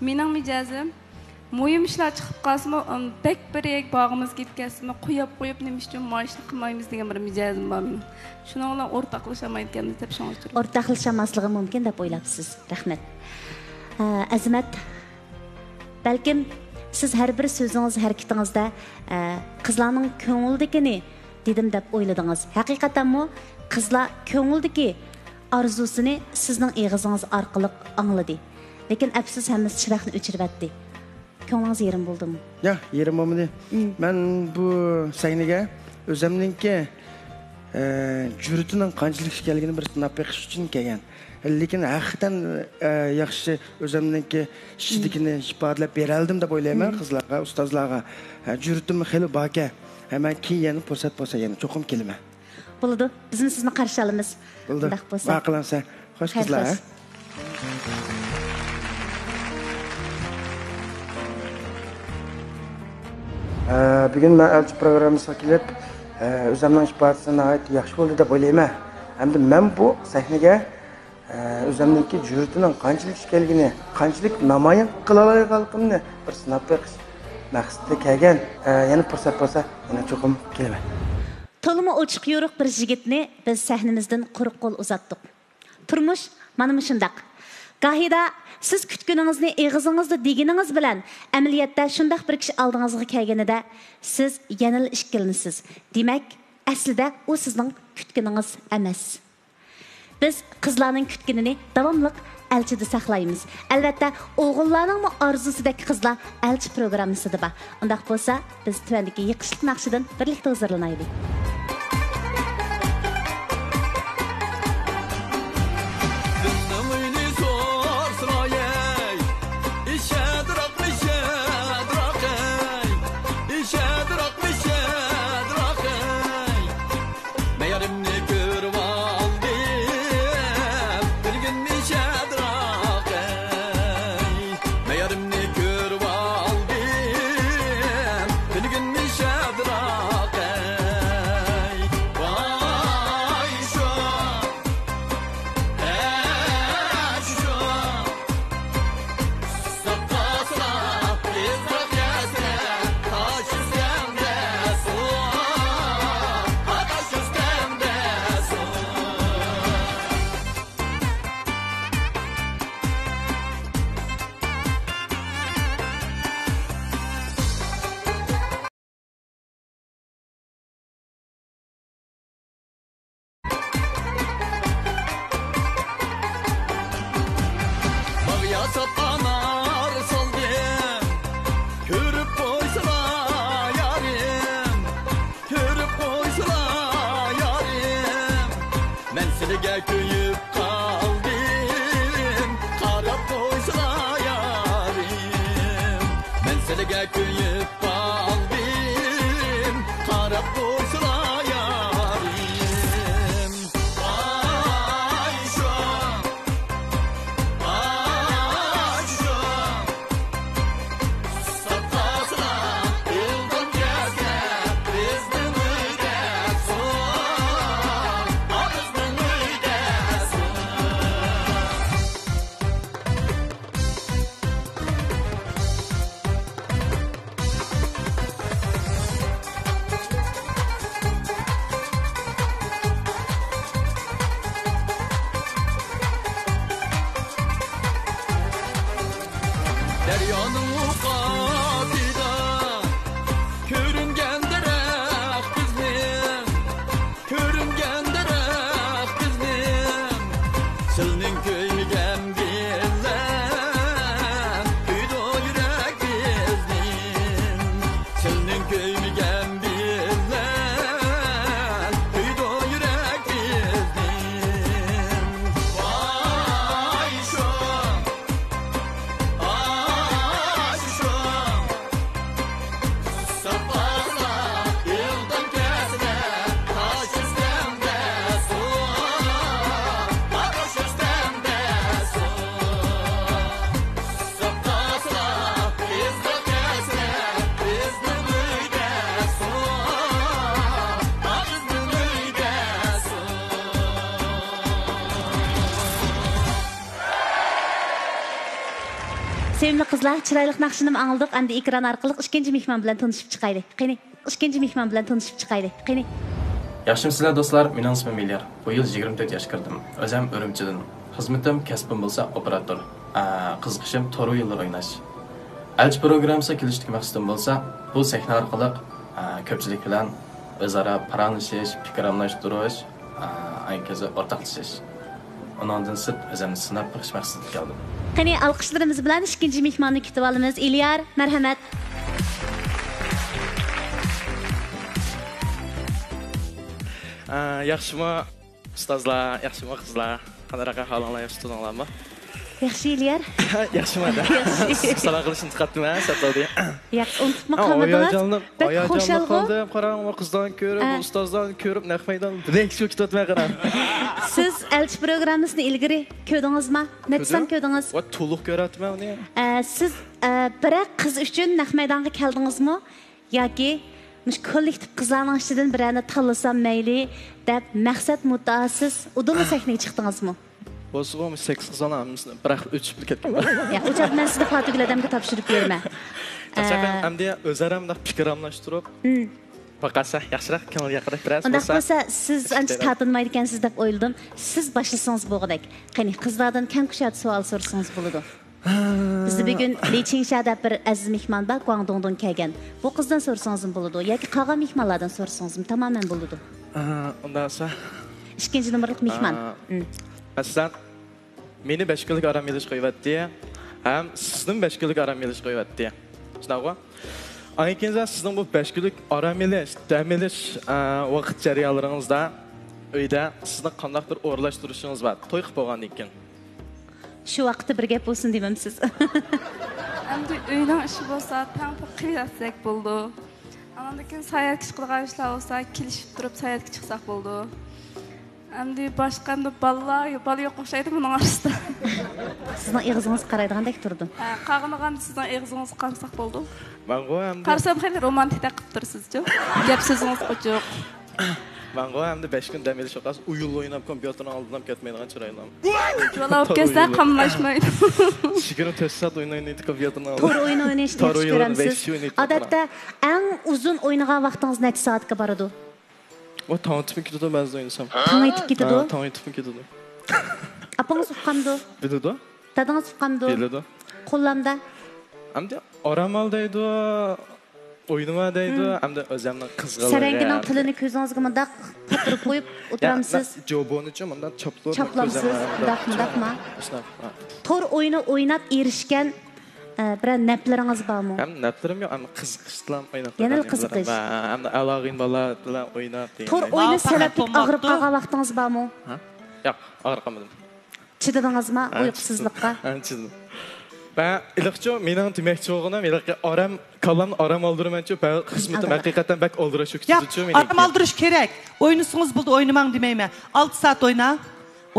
Mening mijozim muhim ishlar chiqib qolsinmi, bek bir yek bog'imiz ketganmi, qo'yib nima uchun moyishni qilmaymiz degan bir mijozim bor mening. Shuning bilan o'rtoqlashamayotganini deb tushundim. O'rtoqlashamasligi mumkin deb o'ylabsiz. Rahmat. Azmat, balkim siz har bir so'zingiz, harakatingizda qizlarning ko'ngildagini dedim deb o'yladingiz. Haqiqatanmi qizlar ko'ngildagi arzusini sizning og'zingiz orqali angladi. Lekin afsus hammasi chiroqni o'chiribdi. Ko'nglingiz yerim bo'ldimi? Yo'q, yerim bo'lmadi. Men bu sahnaga o'zimninki juritining qanchalik kelganini bir sinab beqish uchun kelgan. Lekin haqiqatan yaxshi o'zimninki ishidikini ifodalab beraldim deb o'ylayman qizlarga, ustozlarga. Juritim xeli baka. Hemen keyin fursat bo'lsa yana cho'qim kelaman. Bo'ldi. Biz sizni qarshi olamiz. Undaq bo'lsa. Vaqlansa. Xo'sh qizlar. Bugün ben elçi programımıza kelib, o'zimning ifodasini ait yaxshi bo'ldi deb o'ylayman. Hamda men bu sahnaga o'zimningki juritining qanchalik kelgini, qanchalik namoyon qila olganligimni bir sinab beqish maqsadida kelgan. Yana fursat bo'lsa, yana cho'qim kelaman. To'limi ochiq yo'riq bir yigitni biz sahnamizdan quruq qo'l uzatdik. Turmush mana shundaq. Gahida siz kutkuningizni eg'izingizda degininiz bilan amaliyotda shundaq bir kishi oldingizga kelganida siz yanil ishkilinsiz. Demak, aslida u sizning kutkuningiz emas. Biz qizlarning kutkunini davomli elchida saqlaymiz. Albatta, o'g'illarning orzusidagi qizlar elchi programmasida bor. Undaq bo'lsa, biz tuvandagi yiqishliq naqshidan birlikda huzurlanaylik. Sevimli qizlar, chiroyli naqshini anladık. Endi ekran orqali ikkinchi mehmon bilan tanishib chiqaylik. Qani, ikkinchi mehmon bilan tanishib chiqaylik. Qani. Yaxshimsizlar do'stlar, mening ismim Milyar. Bu yil 24 yoshga kirdim. O'zim Urumchidan. Xizmatim kasbim bo'lsa operator. Qiziqishim to'rt yillar o'ynash. Elchi programmasiga kelishlik maqsadim bo'lsa, bu sahna orqali ko'pchilik bilan o'zaro paranlashish, fikr almashtirish, ayniqsa o'rtaqlashish. Ondan sirt o'zimni sinab ko'rish maqsadida keldim. Qani, alqishlarimiz bilan ikkinchi mehmonni kutib olamiz. Ilyar, marhamat. Yaxshimi ustozlar, yaxshimi qizlar, qanaqa holinglar, yaxshi tuninglarmi? Yaxshi Ilyar. Yaxshimada. Salom qilishni chiqatdimmi, Satodi? Yaxshi, unutma qolmadinglar. Oyajon qoldim, qarang, qizdan ko'rib, ustozdan ko'rib, naqmaydan direkt shu kitobga qarang. Siz elchi programmasini ilgari ko'rdingizmi? Netsam ko'rdingiz? Va to'liq ko'ratman uni. Siz bir qiz uchun naq maydonga keldingizmi yoki mush kollektiv qizlarning ichidan birini tanlasam mayli deb maqsad muddaosiz udumli sahnaga chiqdingizmi? Bo'lsa-ham 8 qizlarimiz biroq o'chib ketgan. Ya, o'chab men sizni Fatiguul odamga topshirib berma. Tasavvur hamda o'zarimda fikr almashtirib. Faqatsa yaxshiroq kanalga qarab turasiz. Unda bo'lsa, siz ancha tatinmaydi ekansiz deb o'yladim. Siz boshlasangiz bo'lg'idek. Qani, qizlardan kam kushat savol so'rasangiz bo'ladi. Bizda bugun Li Qingsha deb bir aziz mehmon bor, Guangdongdan kelgan. Bu qizdan so'rasangiz bo'ladi yoki qolgan mehmonlardan so'rasangiz tamoman bo'ladi. Undasa ikkinchi nomerlik mehmon. Masalan, meni 5 kunlik orom elish qo'yibdi, ham sizning 5 kunlik orom elish qo'yibdi. Shunaqmi? Aykinza sizning bu 5 kunlik orom elish, dam elish vaqt jarayonlaringizda uyda sizning qandaydir o'rlashtirishingiz bor. To'y qilib bo'lgandan keyin. Shu vaqtda bir gap bo'lsin demamsiz. Endi uyning ishi bo'lsa, tang qilsak bo'ldi. Andan keyin sayyorga chiqadigan ishlar bo'lsa, kelishib turib sayyorga chiqsak bo'ldi. Endi boshqa balla yo'q o'xshaydi buning orasida. Sizning og'zingiz qaraydigandek turdi. Qag'inigan sizning og'zingiz qarsak bo'ldi. Men qo'yam. Qarsam xeyli romantik qilib tursiz-ku. Gap so'zingiz qo'chiq. Ben qo'yamda 5 kun dam olish oqas uyul o'ynab kompyuterni oldidan ketmaydigan chiroylam. Jo'lab kelsa qamlashmaydi. 24 soat o'ynaydi kompyuterni oldidan. To'g'ri o'yin o'ynashni yaxshi ko'ramsiz. Odatda eng uzun o'ynagan vaqtingiz necha soatga boradi? O tong etib ketadi ba'zida o'ynasam. Tong etib ketadi? Tong etib ketadi. Apangiz uqqanmi? Biladi. Dadingiz uqqanmi? Biladi. Qo'llamda? Hamda oramal deydi. O'ynama deydi, hamda o'zimning qizg'alari. Sarangining tilini ko'zingizga mundaq qotirib qo'yib o'tiramsiz. Jobonicha bundan choplab choplamsiz. Mundaqmi? To'r o'yini o'ynab erishgan bir naplaringiz bormi? Ham naplarim yo'q, hamda qiziqishlar o'ynab. Yana qiziqish. Hamda alog'in bola bilan o'ynab. To'r o'yini sababli og'rib qolgan vaqtingiz bormi? Yo'q, og'rib qolmadim. Chidadingizmi uyqusizlikqa? Chidadim. Ben ilaqçı mening demoqchi bo'lganim, ilaqqa kallamni oram oldirmanchi, xizmatim haqiqatan bak oldirish uchun meni. Oram oldirish kerak. O'ynusingiz bo'ldi, o'ynamang demayman. 6 soat o'yna.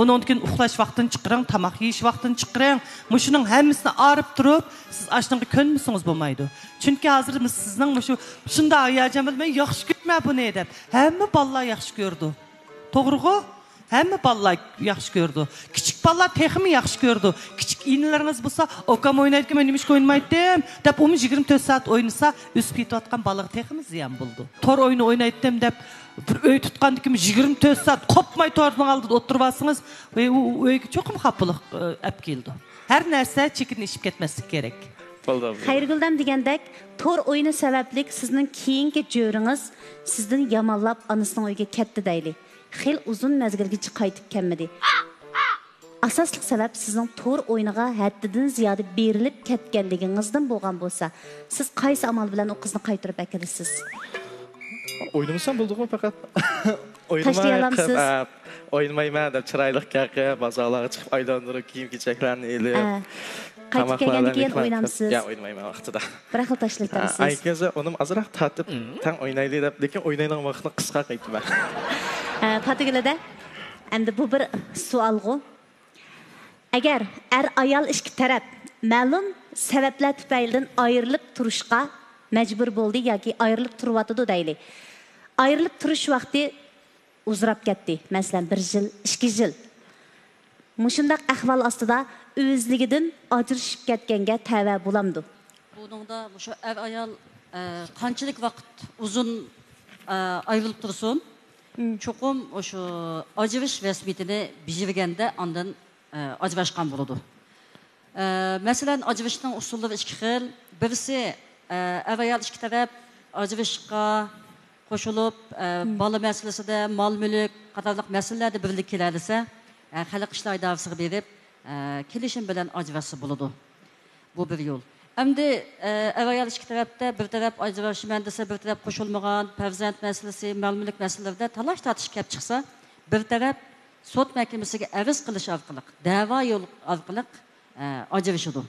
Ondan keyin uxlash vaqtini chiqiring, tamoq yeyish vaqtini chiqiring. Mushuning hammasini arib turib, siz ashunga ko'nmisingiz bo'lmaydi. Chunki hozir sizning shunda hayajon bilmay yaxshi ko'rma buni deb. Hamma bolalar yaxshi ko'rdi. To'g'ri-ku? Hamma bolalar yaxshi ko'rdi. Kichik bolalar texmi yaxshi ko'rdi. Kichik inlarimiz bo'lsa, "Okam o'ynaydi, men nima ish o'ynamaydim" deb 24 soat o'ynasa, o'sib ketayotgan bolaga texmi ziyon bo'ldi. Tor o'yini o'ynaydim deb bir uy tutgandan keyin 24 soat qopmay torning oldida o'tirib olsangiz, uyga cho'qim xafalık olib keldi. Har narsa chekinishib ketmaslik kerak. Xayriguldam degandek, tor o'yini sababli sizning keyingi jo'ringiz sizdan yomonlab onasining uyiga ketdi deyli. Xil uzun mezgilgacha qaytib kelmadi. Asosli sabab sizning to'r o'yiniga haddidan ziyoda berilib ketganligingizdan bo'lgan bo'lsa, siz qaysi amal bilan o qizni qaytarib akelasiz? O'ynamasam bo'ldi-ku faqat. O'ynamayman deb chiroyli qaqib, bozorlarga chiqib aylantirib, kiyim-kechaklarni elib. Qaytib kelgandan keyin o'ynamsiz? Yo'q, o'ynayman vaqtida. Bir xil tashlaysiz. Aytgansa, unim azroq tatib, tan o'ynayli deb, lekin o'ynaydigan vaqtni qisqa qaytman. Fatiguulada endi bu bir savolg'u. Agar ayol ikki taraf ma'lum sabablar tufaylidan ayrilib turishga majbur bo'ldi yoki ayrilib turyotdi deylik. Ayrilib turish vaqti uzrab ketdi. Masalan, 1 yil, 2 yil. Muşundaq ahval ostida o'zligidan ajrashib ketganga tava bo'lamdi. Buningda shu ayol qanchalik vaqt uzun ayrılıb tursun, çoxum şu ajrış vəsbitini bijirgəndə ondan ajrashqan buludu. Məsələn, ajrışның usulları iki xil. Birisi ayol iki tərəf ajrışqa qoşulub, balı məsələsində, mal mülk qatarlıq məsələlərdə birlik kelərsə, xalq işlər idarəsiga berib, kelişim bilan ajrashsa buludu. Bu bir yol. Əmdi ayol iki tərəfdə bir tərəf ajrashman desa, bir tərəf qoşulmagan, farzand məsələsi, mal mülk məsələlərdə talaş tartışıb gəlib çıxsa, bir tərəf sot məhkəməsiga arz qilish orqali, da'vo yol orqali ajrashadi.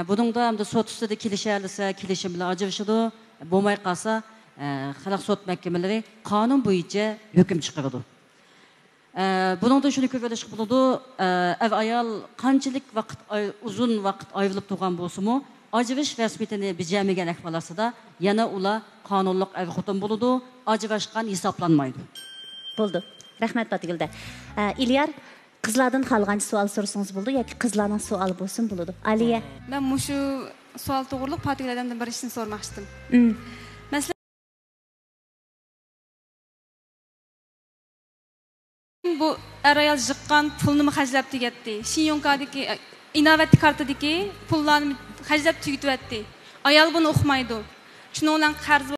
Buningda hamda sot ustida kelishilsa, kelishim bilan ajrashadi, bo'lmay qolsa, xalq sot məhkəmələri qonun bo'yicha hukm chiqaradi. Buningda shuni ko'rish bo'ladi, ayol qanchalik vaqt uzun vaqt ayrılıb turgan bo'lsa-mu, ajrash rasmiyatini bijamagan ahvolasida yana ular qonunliq er-xotin bo'ladi, ajrashgan hisoblanmaydi. Bo'ldi. Rahmat Batigilda. İlyar, qizlardan qolgan savol so'rasangiz bo'ldi yoki qizlarning savoli bo'lsin bo'ladi. Aliya. Men mushu savol to'g'riliq Batigildan bir ishni so'ramoqchidim. Masalan, bu ayol jiqqan pulni xajlab tugatdi. Shinyonkadagi inovat kartadagi pullarni xajlab tugatdi. Ayol buni o'qimaydi. Shuning bilan qarz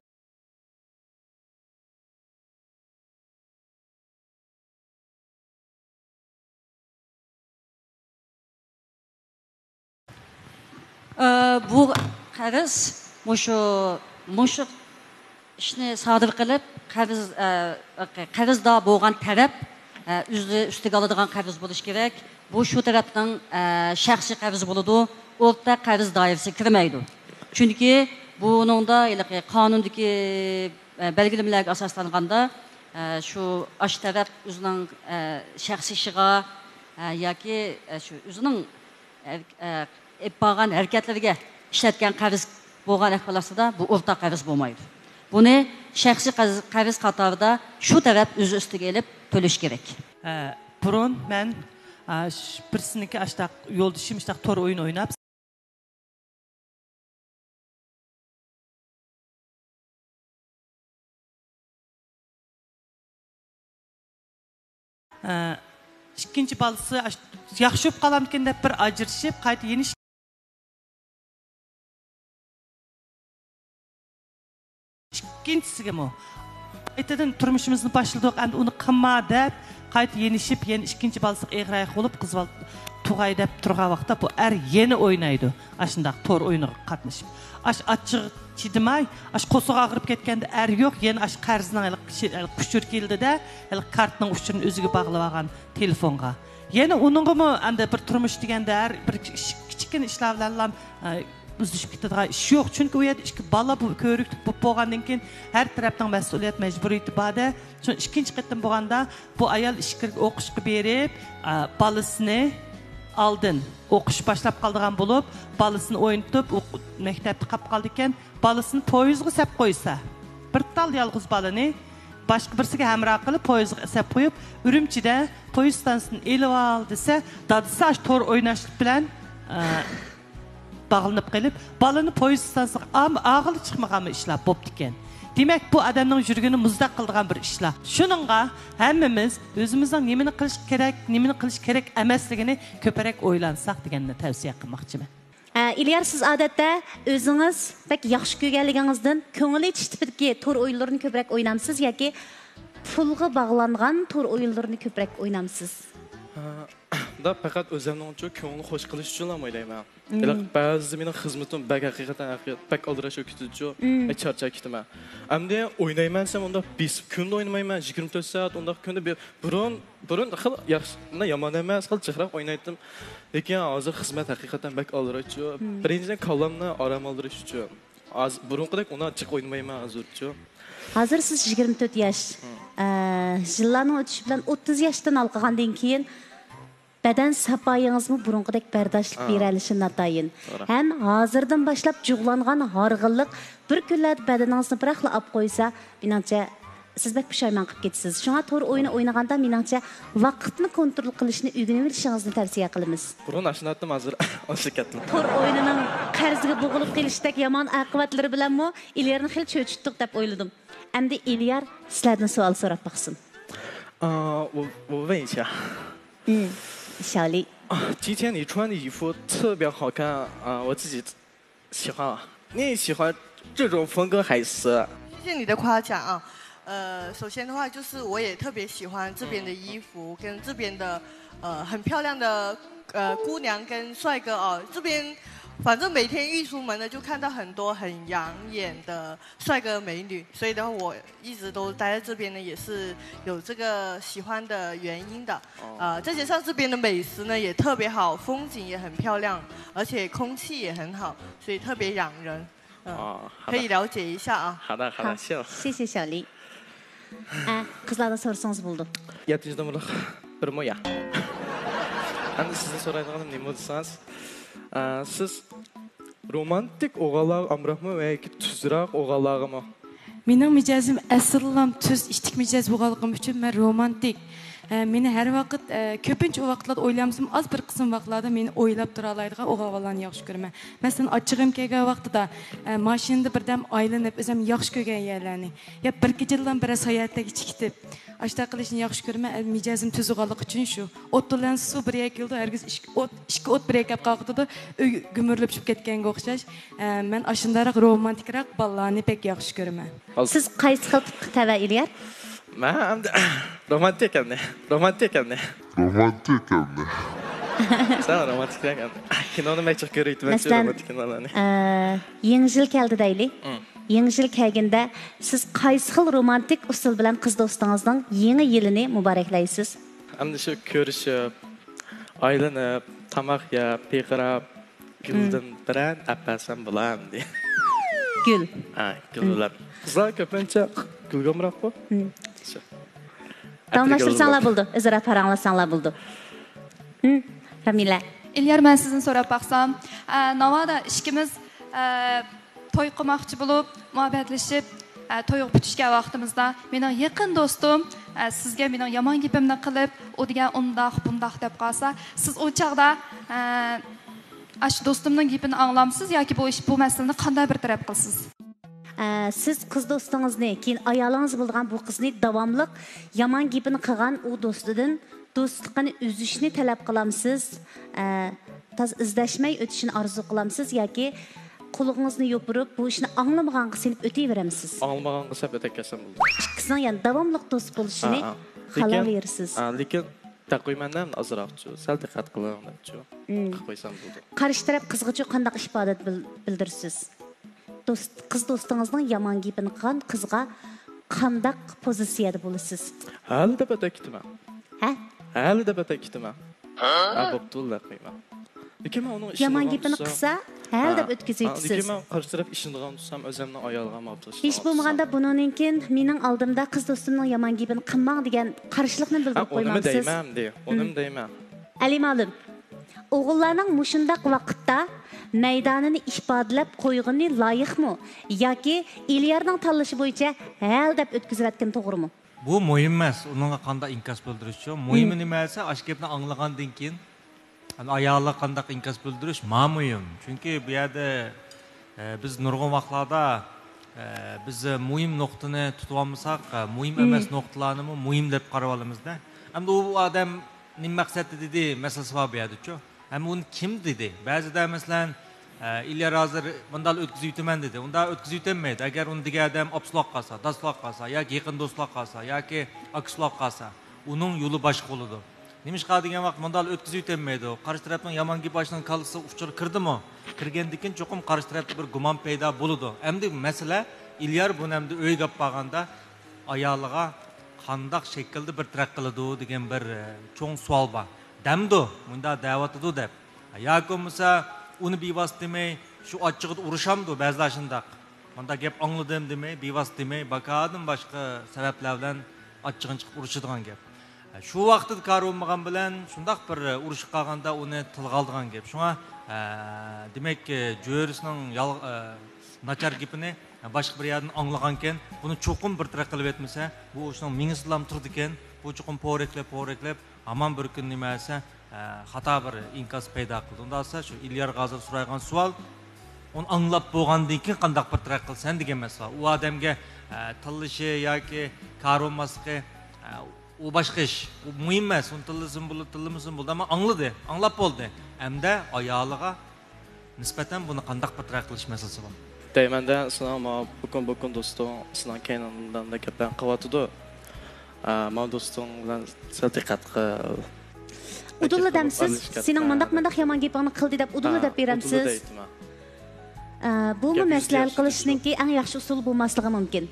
bu qarz mushu ishni sodir qilib, qarzda bo'lgan taraf üstüge aladigan qarz bo'lish kerak. Bu shu tarafdan shaxsiy qarz bo'ladi, o'rta qarz doirasiga kirmaydi. Chunki buningda qonundagi belgilamalariga asoslanganda shu ash taraf o'zining shaxsiy ishiga yoki shu o'zining yapgan harakatlariga ishlatgan qarz bo'lgan ahvolasida bu o'rta qarz bo'lmaydi. Buni shaxsiy qarz qatorida shu taraf o'zi ustiga elib to'lash kerak. Burun men birsiniki ashtaq yo'ldishim ashtaq tor o'yin o'ynab ikkinchi balasi yaxshi bo'lib qolarmikin deb bir ajrashib qayta yeni ikkinchisiga aytadan turmushimizni boshladik, endi uni qilma deb qayta yenishib, yana ikkinchi balasi eg'rayq bo'lib, qiz bola tug'ay deb turgan vaqtda bu yeni o'ynaydi. Ashundaq tor o'yiniga qatnashib. Achchiq chidamay, qo'sig'i og'rib ketganda yo'q, yana qarzning qushur keldida, kartning uchirini o'ziga bog'lab olgan telefonga. Yana uningmi endi bir turmush deganda bir kichkina ishlar bilan uzishib ketadigan ish yo'q. Chunki u yerda ikki bola ko'rik bo'lib bo'lgandan keyin har tarafdan mas'uliyat majburiyati borda. Chunki ikkinchi qatim bo'lganda bu ayol ishga o'qishga berib, bolasini oldin o'qish boshlab qoldigan bo'lib, bolasini o'ynatib, maktabda qolib qoldi ekan, bolasini poyezdga sap qo'ysa, bir tal yolg'iz bolani boshqa birisiga hamroh qilib poyezdga sap qo'yib, Urumchida poyezd stansiyasini elib ol desa, dadasi tor o'ynash bilan bağlanıp gelip, balını poyez stansiyasına ağılı çıkmaganmı işler bo'pti ekan. Demek bu adamның жүргені muzdaq qildigan bir ishlar. Shuningga hammamiz o'zimizning nimani qilish kerak, nimani qilish kerak emasligini ko'proq o'ylansak deganni tavsiya qilmoqchiman. İlyar, siz odatda o'zingiz pek yaxshi ko'rganligingizdan ko'ngil yetishtirki to'r o'yinlarini ko'proq o'ynamsiz yoki pulga bog'langan to'r o'yinlarini ko'proq o'ynamsiz? Da faqat o'zimning uchun ko'ngilni xush qilish uchun o'ylayman. Ba'zi mening xizmatim haqiqatan pek aldirash o'kitichi, charchab ketaman. Endi o'ynaymansam unda 5 kun o'ynamayman, 24 soat unda kunda burun xil yaxshi, yomon emas, xil chiqroq o'ynaydim. Lekin hozir xizmat haqiqatan pek aldirachi. Birinchidan qalbimni orom oldirish uchun. Burunqidek uni chiq o'ynamayman hozirchi. Hozir siz 24 yosh. Yillarning o'tishi bilan 30 yoshdan olgandan keyin beden sapoyingizmi burunqidek bardoshlik berilishi natayin. Ham hozirdan boshlab jug'langan horg'inlik bir kunlarda badaningizni biraqla olib qo'ysa, menimcha siz bek pushaymon qilib ketasiz. Shunga to'g'ri o'yini o'ynaganda meningcha vaqtni kontrol qilishni o'rganib olishingizni tavsiya qilamiz. Burun ashnatim hozir o'sib ketdim. To'g'ri o'yinining qarziga bo'g'ilib kelishdek yomon oqibatlari bilanmi Ilyarni xil cho'chitdik deb o'yladim. Endi Ilyar sizlardan savol so'rab baqsin. 我问一下，小丽，今天你穿的衣服特别好看啊，我自己喜欢啊。你喜欢这种风格还是？谢谢你的夸奖啊。首先的话就是我也特别喜欢这边的衣服，跟这边的很漂亮的姑娘跟帅哥哦。这边反正每天一出门呢，就看到很多很养眼的帅哥美女，所以的话我一直都待在这边呢，也是有这个喜欢的原因的。再加上这边的美食呢也特别好，风景也很漂亮，而且空气也很好，所以特别养人。可以了解一下啊。好的，好的，谢了。谢谢小丽。Qizlardan so'rasangiz bo'ldi. 700 ming bir mo'ya. Endi sizdan so'raydiganim nima desangiz, siz romantik o'g'allar amroqmi yoki tuzroq o'g'allarmi? Mening mijozim aslan tuz ishtik mijoz bo'lganligim uchun men romantik. Meni har vaqt ko'pincha vaqtlarda o'ylamsam, az bir qism vaqtlarda meni o'ylab tura oladigan o'g'illarni yaxshi ko'raman. Masalan, ochig'im kelgan vaqtida mashinada birdam aylanib, o'zim yaxshi ko'rgan yerlarni, yo bir kechadan bir sayohatga chiqib, ashta qilishni yaxshi ko'raman. Mijozim tuzug'anligi uchun shu. O't bilan suv bir keldi, hargiz ikki o't bir kelib qoldi, uy gumurlab tushib ketganga o'xshash. Men ashundaroq romantikroq bolalarni pek yaxshi ko'raman. Siz qaysi xil tava Ilyar? Men romantik ekanman. Sen romantik ekan. Kinoni mechik ko'rayapman, romantik kinolarni. Yangi yil keldi deylik. Yangi yil kelganda siz qaysi xil romantik usul bilan qiz do'stingizning yangi yilini muboraklaysiz? Endi shu ko'rishib, aylanib, tamoq yeb, piyqirab, guldan biran apasam bo'lamdi. Gul. Gullar. Qizlar ko'pincha gulgamroq bu. Davomlashtirsanlar bo'ldi, o'zaro paranglasanlar bo'ldi. Ramila. İlyar, ben sizin so'rab baqsam, navada ishimiz to'y qilmoqchi bo'lib, muhabbatlashib, to'y bitishgan vaqtimizda mening yaqin do'stim sizga mening yomon gapimni qilib, u degan undoq bundoq deb qolsa, siz o chaqda shu do'stimning gapini anglamsiz yoki bu masalani qanday bir taraf qilsiz? Siz qiz do'stingizni, keyin ayolingiz bo'lgan bu qizni davomli yomon gapini qilgan u do'stidan do'stlikni uzishni talab qilamsiz? Taz izlashmay o'tishini orzu qilamsiz yoki qo'lingizni yopirib bu ishni anglamaganga silib o'tayveramsiz? Anglamaganga silib o'takasam bo'ldi. Ikkisining yana davomli do'st bo'lishini xohlayverasiz. Lekin taqvimdan azroqchi, sal diqqat qiling debchi. Qilib qo'ysam bo'ldi. Qarshi taraf qizgacha qanday ifoda bildirsiz? Qiz do'stingizning yomon gapini qilgan qizga qanday pozitsiyada bo'lasiz? Hali deb o'takitman. Hali deb o'takitman. Bo'ptullar qo'yman. Lekin men uning ishini yomon gapini qilsa, hali deb o'tkazaysiz. Lekin men qarshi taraf ishini qilgan tursam, o'zimni ayolga ma'qul. Hech bo'lmaganda buningkin mening oldimda qiz do'stimning yomon gapini qilmang degan qarshilikni bildirib qo'ymoqsiz. Unim deyman. Ali ma'lum. O'g'illarning mushundaq vaqtda maydonini ifodalab qo'yg'ini loyiqmi yoki Ilyarning tanlashi bo'yicha hal deb o'tkazayotgan to'g'rimi? Bu muhim emas, uningga qanday inkos bildirish. Muhimi nima esa, ash gapni anglagandan keyin ayolga qanday inkos bildirish muhim. Chunki bu yerda biz nurg'un vaqtlarda biz muhim nuqtani tutib olmasak, muhim emas nuqtalarni muhim deb qarab olamizda. Endi u odam nima maqsadda dedi, masalasi bor bu yerda-ku. Ama onu kim dedi? Bazıda mesela İlyar hazır bundan ötküzü yutman dedi. Onda ötküzü yutammaydi. Eğer onu diğer adam apslak kalsa, dastlak kalsa, ya yakın dostlak kalsa, ya ki akslak kalsa, onun yolu başka olurdu. Neymiş kaldığı vakit bundan ötküzü yutammaydi. Karşı tarafın yaman gibi başından kalırsa uçur kırdı mı? Kırgendikin çokum karşı tarafta bir guman peyda buludu. Hem de mesela İlyar bunu hem de öy kapağında ayağlığa kandak şekilde bir trak kılıdı degen bir çoğun sual var. Demdi, bunda davet edu deb. Yoki bo'lsa uni bevosita demay, shu ochiqda urushamdi ba'zilar shundoq. Bunda gap angladim demay, bevosita demay, baqadim boshqa sabablar bilan ochiqdan chiqib urushadigan gap. Shu vaqtda kar bo'lmagan bilan shundoq bir urushib qolganda uni tilga oldigan gap. Shunga demak, jo'risning nachar gapini boshqa bir yerdan anglagan ekan, buni cho'qim bir taraf qilib etmasa, bu o'shaning mingislam turdi ekan, bu cho'qim po'reklab, hamon bir kun nima desa, xato bir inkas paydo qildi. Unda esa shu Ilyar hozir so'ragan savol, onu anglab bo'lgandan keyin qanday bir taraf qilsan degan masala. U odamga tillishi yoki qarolmasligi u boshqa ish. U muhim emas. Uni tilimisin bo'ldi, ammo anglab bo'ldi. Hamda ayoliga nisbatan buni qanday bir taraf qilish masalasi bor. Deymanda sinama bukun do'stim, sinan kaynondan da gapan qilyotdi. Men do'stim bilan sal diqqat qil. Udulla demsiz, sening mundaq yomon gapingni qildi deb udulla deb beramsiz. Bu maslahat qilishninki eng yaxshi usul bo'lmasligi mumkin.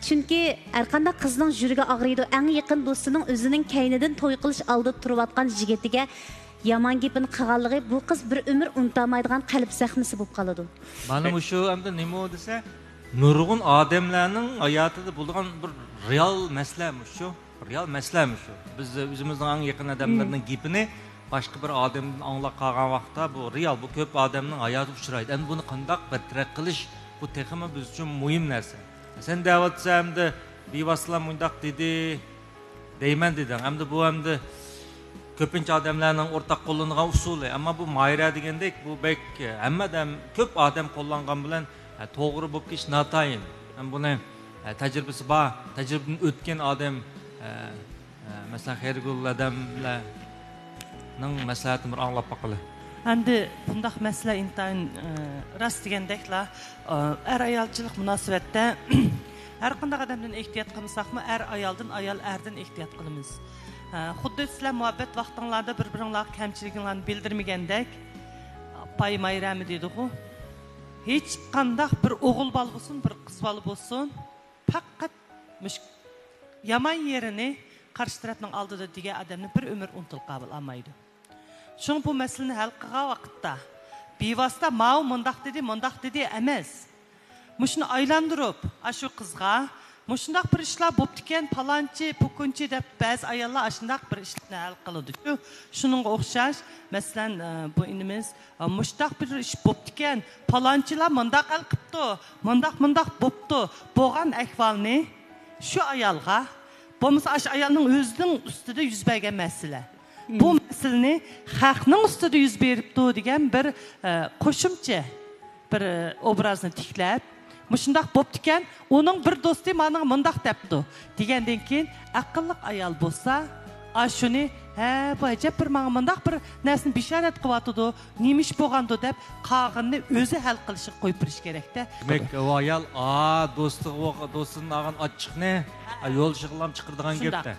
Chunki har qanday qizning yuriga og'riydi, eng yaqin do'stining o'zining kaynidan to'y qilish oldida turayotgan yigitiga yomon gapini qilganligi bu qiz bir umr unutolmaydigan qalb sahnasi bo'lib qoladi. Mana shu hamda nima desa, nurg'un odamlarning hayotida bo'lgan bir real masala shu. Real masala shu. Biz o'zimizning eng yaqin odamlarning gapini başka bir adamın anlaq qalğan vaqtda bu real, bu köp adamın hayatı uçuraydı. Endi bunu qandaq bir taraq qilish bu texmi biz uchun muhim narsa. Sen davatsamda bevasitlar mundaq dedi, deyman dedin. Hamda bu hamda köpünçe adamlarning o'rtaq qo'llangan usuli. Ammo bu mayra degandek bu bek hammadan köp adam qo'llangan bilan to'g'ri bo'lib ketish natayin. Ham buni tajribasi bor, tajribadan o'tgan odam masalan Xayrigul odamlar nang maslahatini bir anglab baqili. Endi bundaq masala intayin rast degandekla ayolchilik munosabatda har qanday odamdan ehtiyot qilmasaqmi, ayoldan ayol erdan ehtiyot qilamiz. Xuddi sizlar muhabbet vaqtinglarda bir-biringizga kamchiliginglarni bildirmagandek, pay mayrami deydi-ku. Hech qanday bir o'g'il bola bo'lsin, bir qiz bola bo'lsin, faqat yomon yerini qarshi tarafning oldida degan odamni bir umr unutilib qabul olmaydi. Şun bu meseleni hal qilgan vaqtda bevosita mau mundaq dedi emas. Muşunu aylandırıp aşı qizga muşundaq bir ishlar bo'pti ekan, palonchi, pukunchi deb ba'zi ayollar ashundaq bir ishni hal qiladi. Shuningga o'xshash, masalan, bu inimiz muşundaq bir ish bo'pti ekan, palonchilar mundaq hal qilibdi, mundaq bo'pti. Bo'lgan ahvolni shu ayolga, bo'lmasa ash ayolning o'zining ustida yuz bergan masala. Bu meseleni xalqning ustida yuz beribdi degan bir qo'shimcha bir obrazni tiklab, mushundaq bo'pti ekan, uning bir do'sti mana mundaq debdi degandan keyin aqlli ayol bo'lsa, shuni bu ajab bir menga mundaq bir narsani bishorat qilyotdi, nemish bo'lgandi deb qog'inni o'zi hal qilishni qo'yib berish kerak-da. Demak, u ayol do'stining olgan ochiqni yo'l shig'illam chiqirdigan gapda.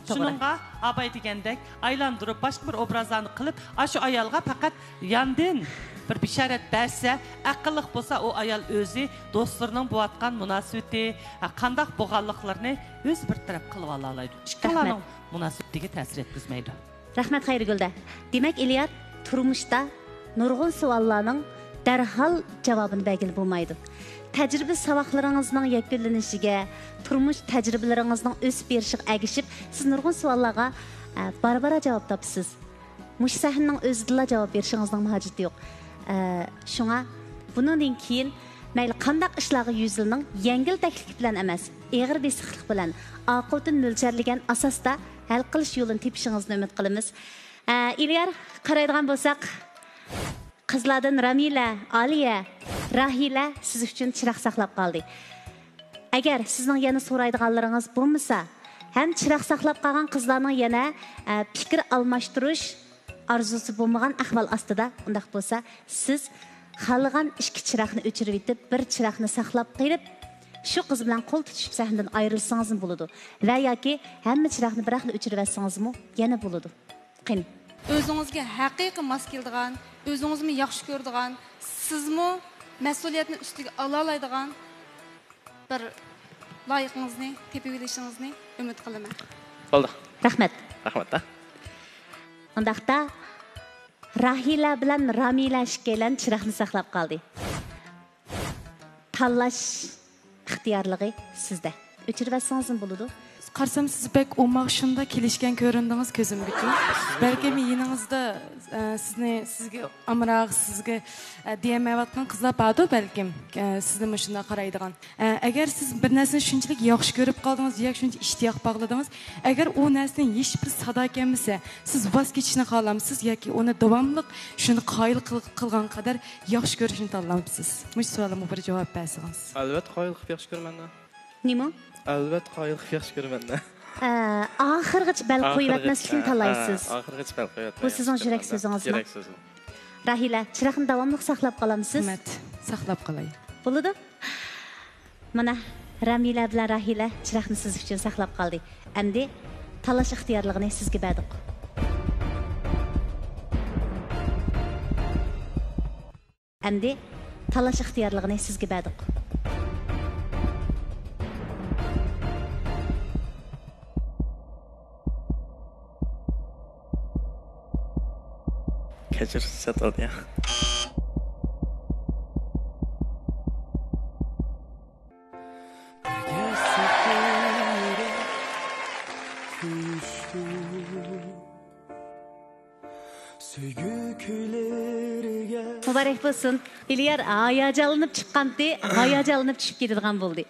Şununla abay degandek aylandırıp başka bir obrazlarını qilib, şu ayolga faqat yandın bir bisharat bersa, aqlliq bo'lsa o ayol o'zi do'stlarining bo'layotgan munosabati, qanday bo'lganliklarini o'z bir taraf qilib ola oladi. Ikkilarning munosabatiga ta'sir etkazmaydi. Rahmat Xayrigulda. Demak, Ilyar turmushda nurg'un savollarning darhol javobini bergil bo'lmaydi. Təcrübə savaqlarınızın yakunlanishiga, turmush təcrübələrinizin o'sib berishiga agishib, siz nurg'un savollarga barbara javob topsiz. Mush sahnaning o'zida javob berishingizning hojati yo'q. Shunga bundan keyin mayli qandaq ishlarga yuzilning yengil taklif bilan emas, og'ir besiqlik bilan oqibatini mo'ljallangan asosda hal qilish yo'lini tepishingizni umid qilamiz. Ilyar, qaraydigan bo'lsak, qizlardan Ramila, Aliya, Rahila siz uchun chiroq saqlab qoldi. Agar sizning yana so'raydiganlaringiz bo'lmasa, ham chiroq saqlab qolgan qizlarning yana fikr almashtirish arzusi bo'lmagan ahvol ostida, undaq bo'lsa, siz xohlagan ikki chiroqni o'chirib etib, bir chiroqni saqlab qo'yib, shu qiz bilan qo'l tutishib sahnadan ayrilsangiz bo'ladi. Va yoki hamma chiroqni bir vaqtda o'chirib olsangiz-mu, yana bo'ladi. Qani. O'zingizga haqiqiy mos keladigan, o'zingizni yaxshi ko'radigan, sizmi mas'uliyatni ustiga ola oladigan bir loyiqingizni tepib olishingizni umid qilaman. Bo'ldi. Rahmat. Rahmat. Undaqda Rahila bilan Ramila ishkelan chiroqni saqlab qoldi. Tanlash ixtiyorligi sizda. O'chirib olsangiz bo'ladi. qarsam siz bek o'maqshunda kelishgan ko'rindingiz ko'zimga. Balki yiningizda sizga amroq, sizga deyamayotgan qizlar bordi balkim. Sizni shunda qaraydigan. Agar siz bir narsani shunchalik yaxshi ko'rib qoldingiz, yoki shuncha ishtiyoq bog'ladingiz, agar u narsani hech bir sado kelmasa, siz voz kechishni xohlamsiz yoki uni davomli shuni qoyil qilgan qadar yaxshi ko'rishni tanlamsiz? Mush savolimga bir javob bersangiz. Albatta qoyil qilib yaxshi ko'raman. Nima? Albatta qoyil qilib yaxshi ko'raman. Oxirgacha bal qo'yatmaslikni tanlaysiz. Oxirgacha bal qo'yatmayman. Bu sizning yurak so'zingizmi? Yurak so'zim. Rahila, chiroqni davomli saqlab qolamsiz? Rahmat, saqlab qolay. Bo'ladi. Mana Ramila bilan Rahila chiroqni siz uchun saqlab qoldi. Endi tanlash ixtiyorligini sizga berdik. Endi tanlash ixtiyorligini sizga berdik. Kechir, satoldi ya. Mübarek bo'lsin. İlyar hayacanlanıp chiqqandi, hayacanlanıp tushib ketadigan bo'ldi.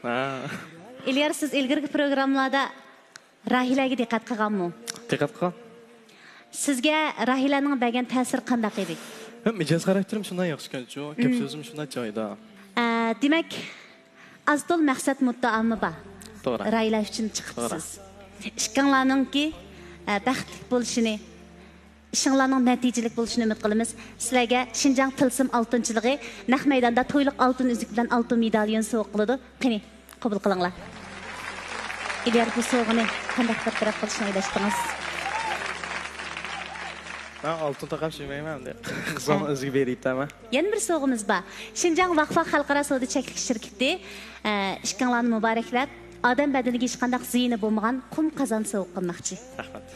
İlyar siz ilgirgi programlarda Rahilaga diqqat qilganmi? Diqqat qilgan. Sizga Rahilaning bergan ta'siri qanday edi? Mijoz xarakterim shundan yaxshi ekan-ku, ko'p so'zim shundan joyida. Demak, azdol maqsad muddaomi bor. To'g'ri. Rahila uchun chiqibsiz. Ishqinglarningki baxtli bo'lishini, ishinglarning natijalik bo'lishini umid qilamiz. Sizlarga Xinjiang tilsim oltinchiligi naq maydonda to'yliq oltin uzuk bilan oltin medalyon sovg'a qiladi. Qani, qabul qilinglar. İlyar bu sovg'ani qanday qilib taraf qilishni o'ylashdingiz? Altın taqab suymayman deb. Qizim o'ziga beraytama. Yana bir sovg'imiz bor. Xinjiang Vaqfa xalqaro savdo cheklik shirkati ishqinglarni muboraklab, odam badaniga hech qanday ziyni bo'lmagan qum qozon sovg'a qilmoqchi. Rahmat.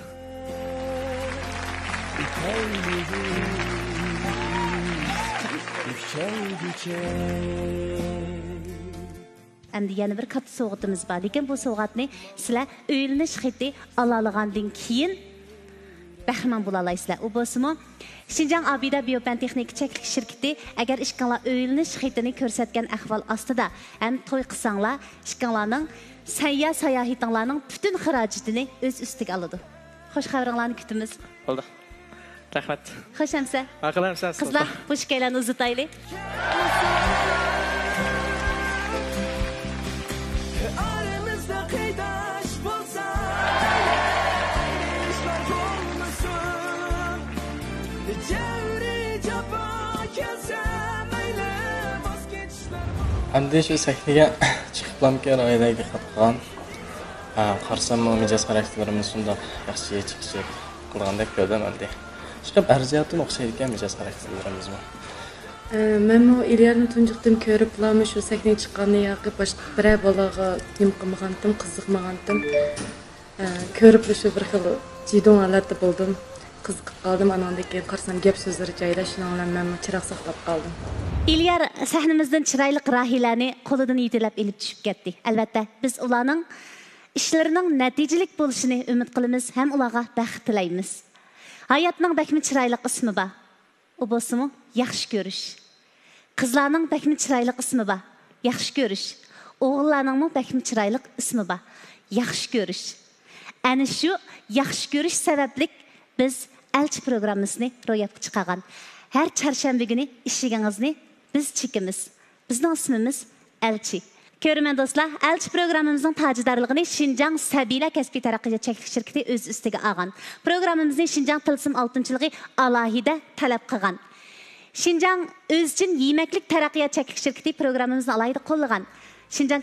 Endi yana bir katta sovg'atimiz bor. Lekin bu sovg'atni sizlar o'ylanish xiti olalagandan keyin bahramand bo'la olasizlar. U bo'lsa-mu, Xinjiang Abida Biopan Texnik cheklik shirkati agar ishqinglar o'ylanish xitini ko'rsatgan ahvol ostida ham to'y qilsanglar, ishqinglarning sayohatinglarning butun xarajatini o'z ustiga oladi. Xo'sh xabaringlarni kutamiz. Bo'ldi. Rahmat. Xo'shamsa? Aqlamsiz. Qizlar, bu shikaylarni uzataylik. Endi shu sahnaga chiqiblamkan oilaga qatqan. Qarsam mijoz xarakterimiz shundoq yaxshi chiqishib qilgandek ko'rdim endi. Chiqib arziyatni o'xshaydi ekan mijoz xarakterlarimizmi? Men bu İlyarni tunjiqdim ko'riblarmi shu sahnaga chiqqanni yoki boshqa biror bolaga nim qilmagandim, qiziqmagandim. Ko'rib shu bir xil jidon holatda bo'ldim. Qiziqib qoldim, anandan keyin qarsam gap so'zlari joyida shuning bilan men chiroq saqlab qoldim. İlyar sahnimizdan chiroyli Rahilani qo'lidan yetilab elib tushib ketdi. Albatta, biz ularning ishlarining natijalik bo'lishini umid qilamiz, ham ularga baxt tilaymiz. Hayotning bakmi chiroyli ismi bor. U bo'lsa-mu, yaxshi ko'rish. Qizlarning bakmi chiroyli ismi bor. Yaxshi ko'rish. O'g'illarning bakmi chiroyli ismi bor. Yaxshi ko'rish. Ana shu yaxshi ko'rish sababli biz elchi programmasini ro'yobga chiqargan. Her çarşamba günü işigingizni biz çekimiz. Bizning ismimiz Elchi. Ko'raman do'stlar, Elchi programmamizning tajidorligini Xinjiang Sabila kasbiy taraqqiyot cheklik shirkati o'z ustiga olgan. Programmamizni Xinjiang tilsim oltinchiligi alohida talab qilgan. Xinjiang o'z uchun yemaklik taraqqiyot cheklik shirkati programmamizni alohida qo'llagan. Xinjiang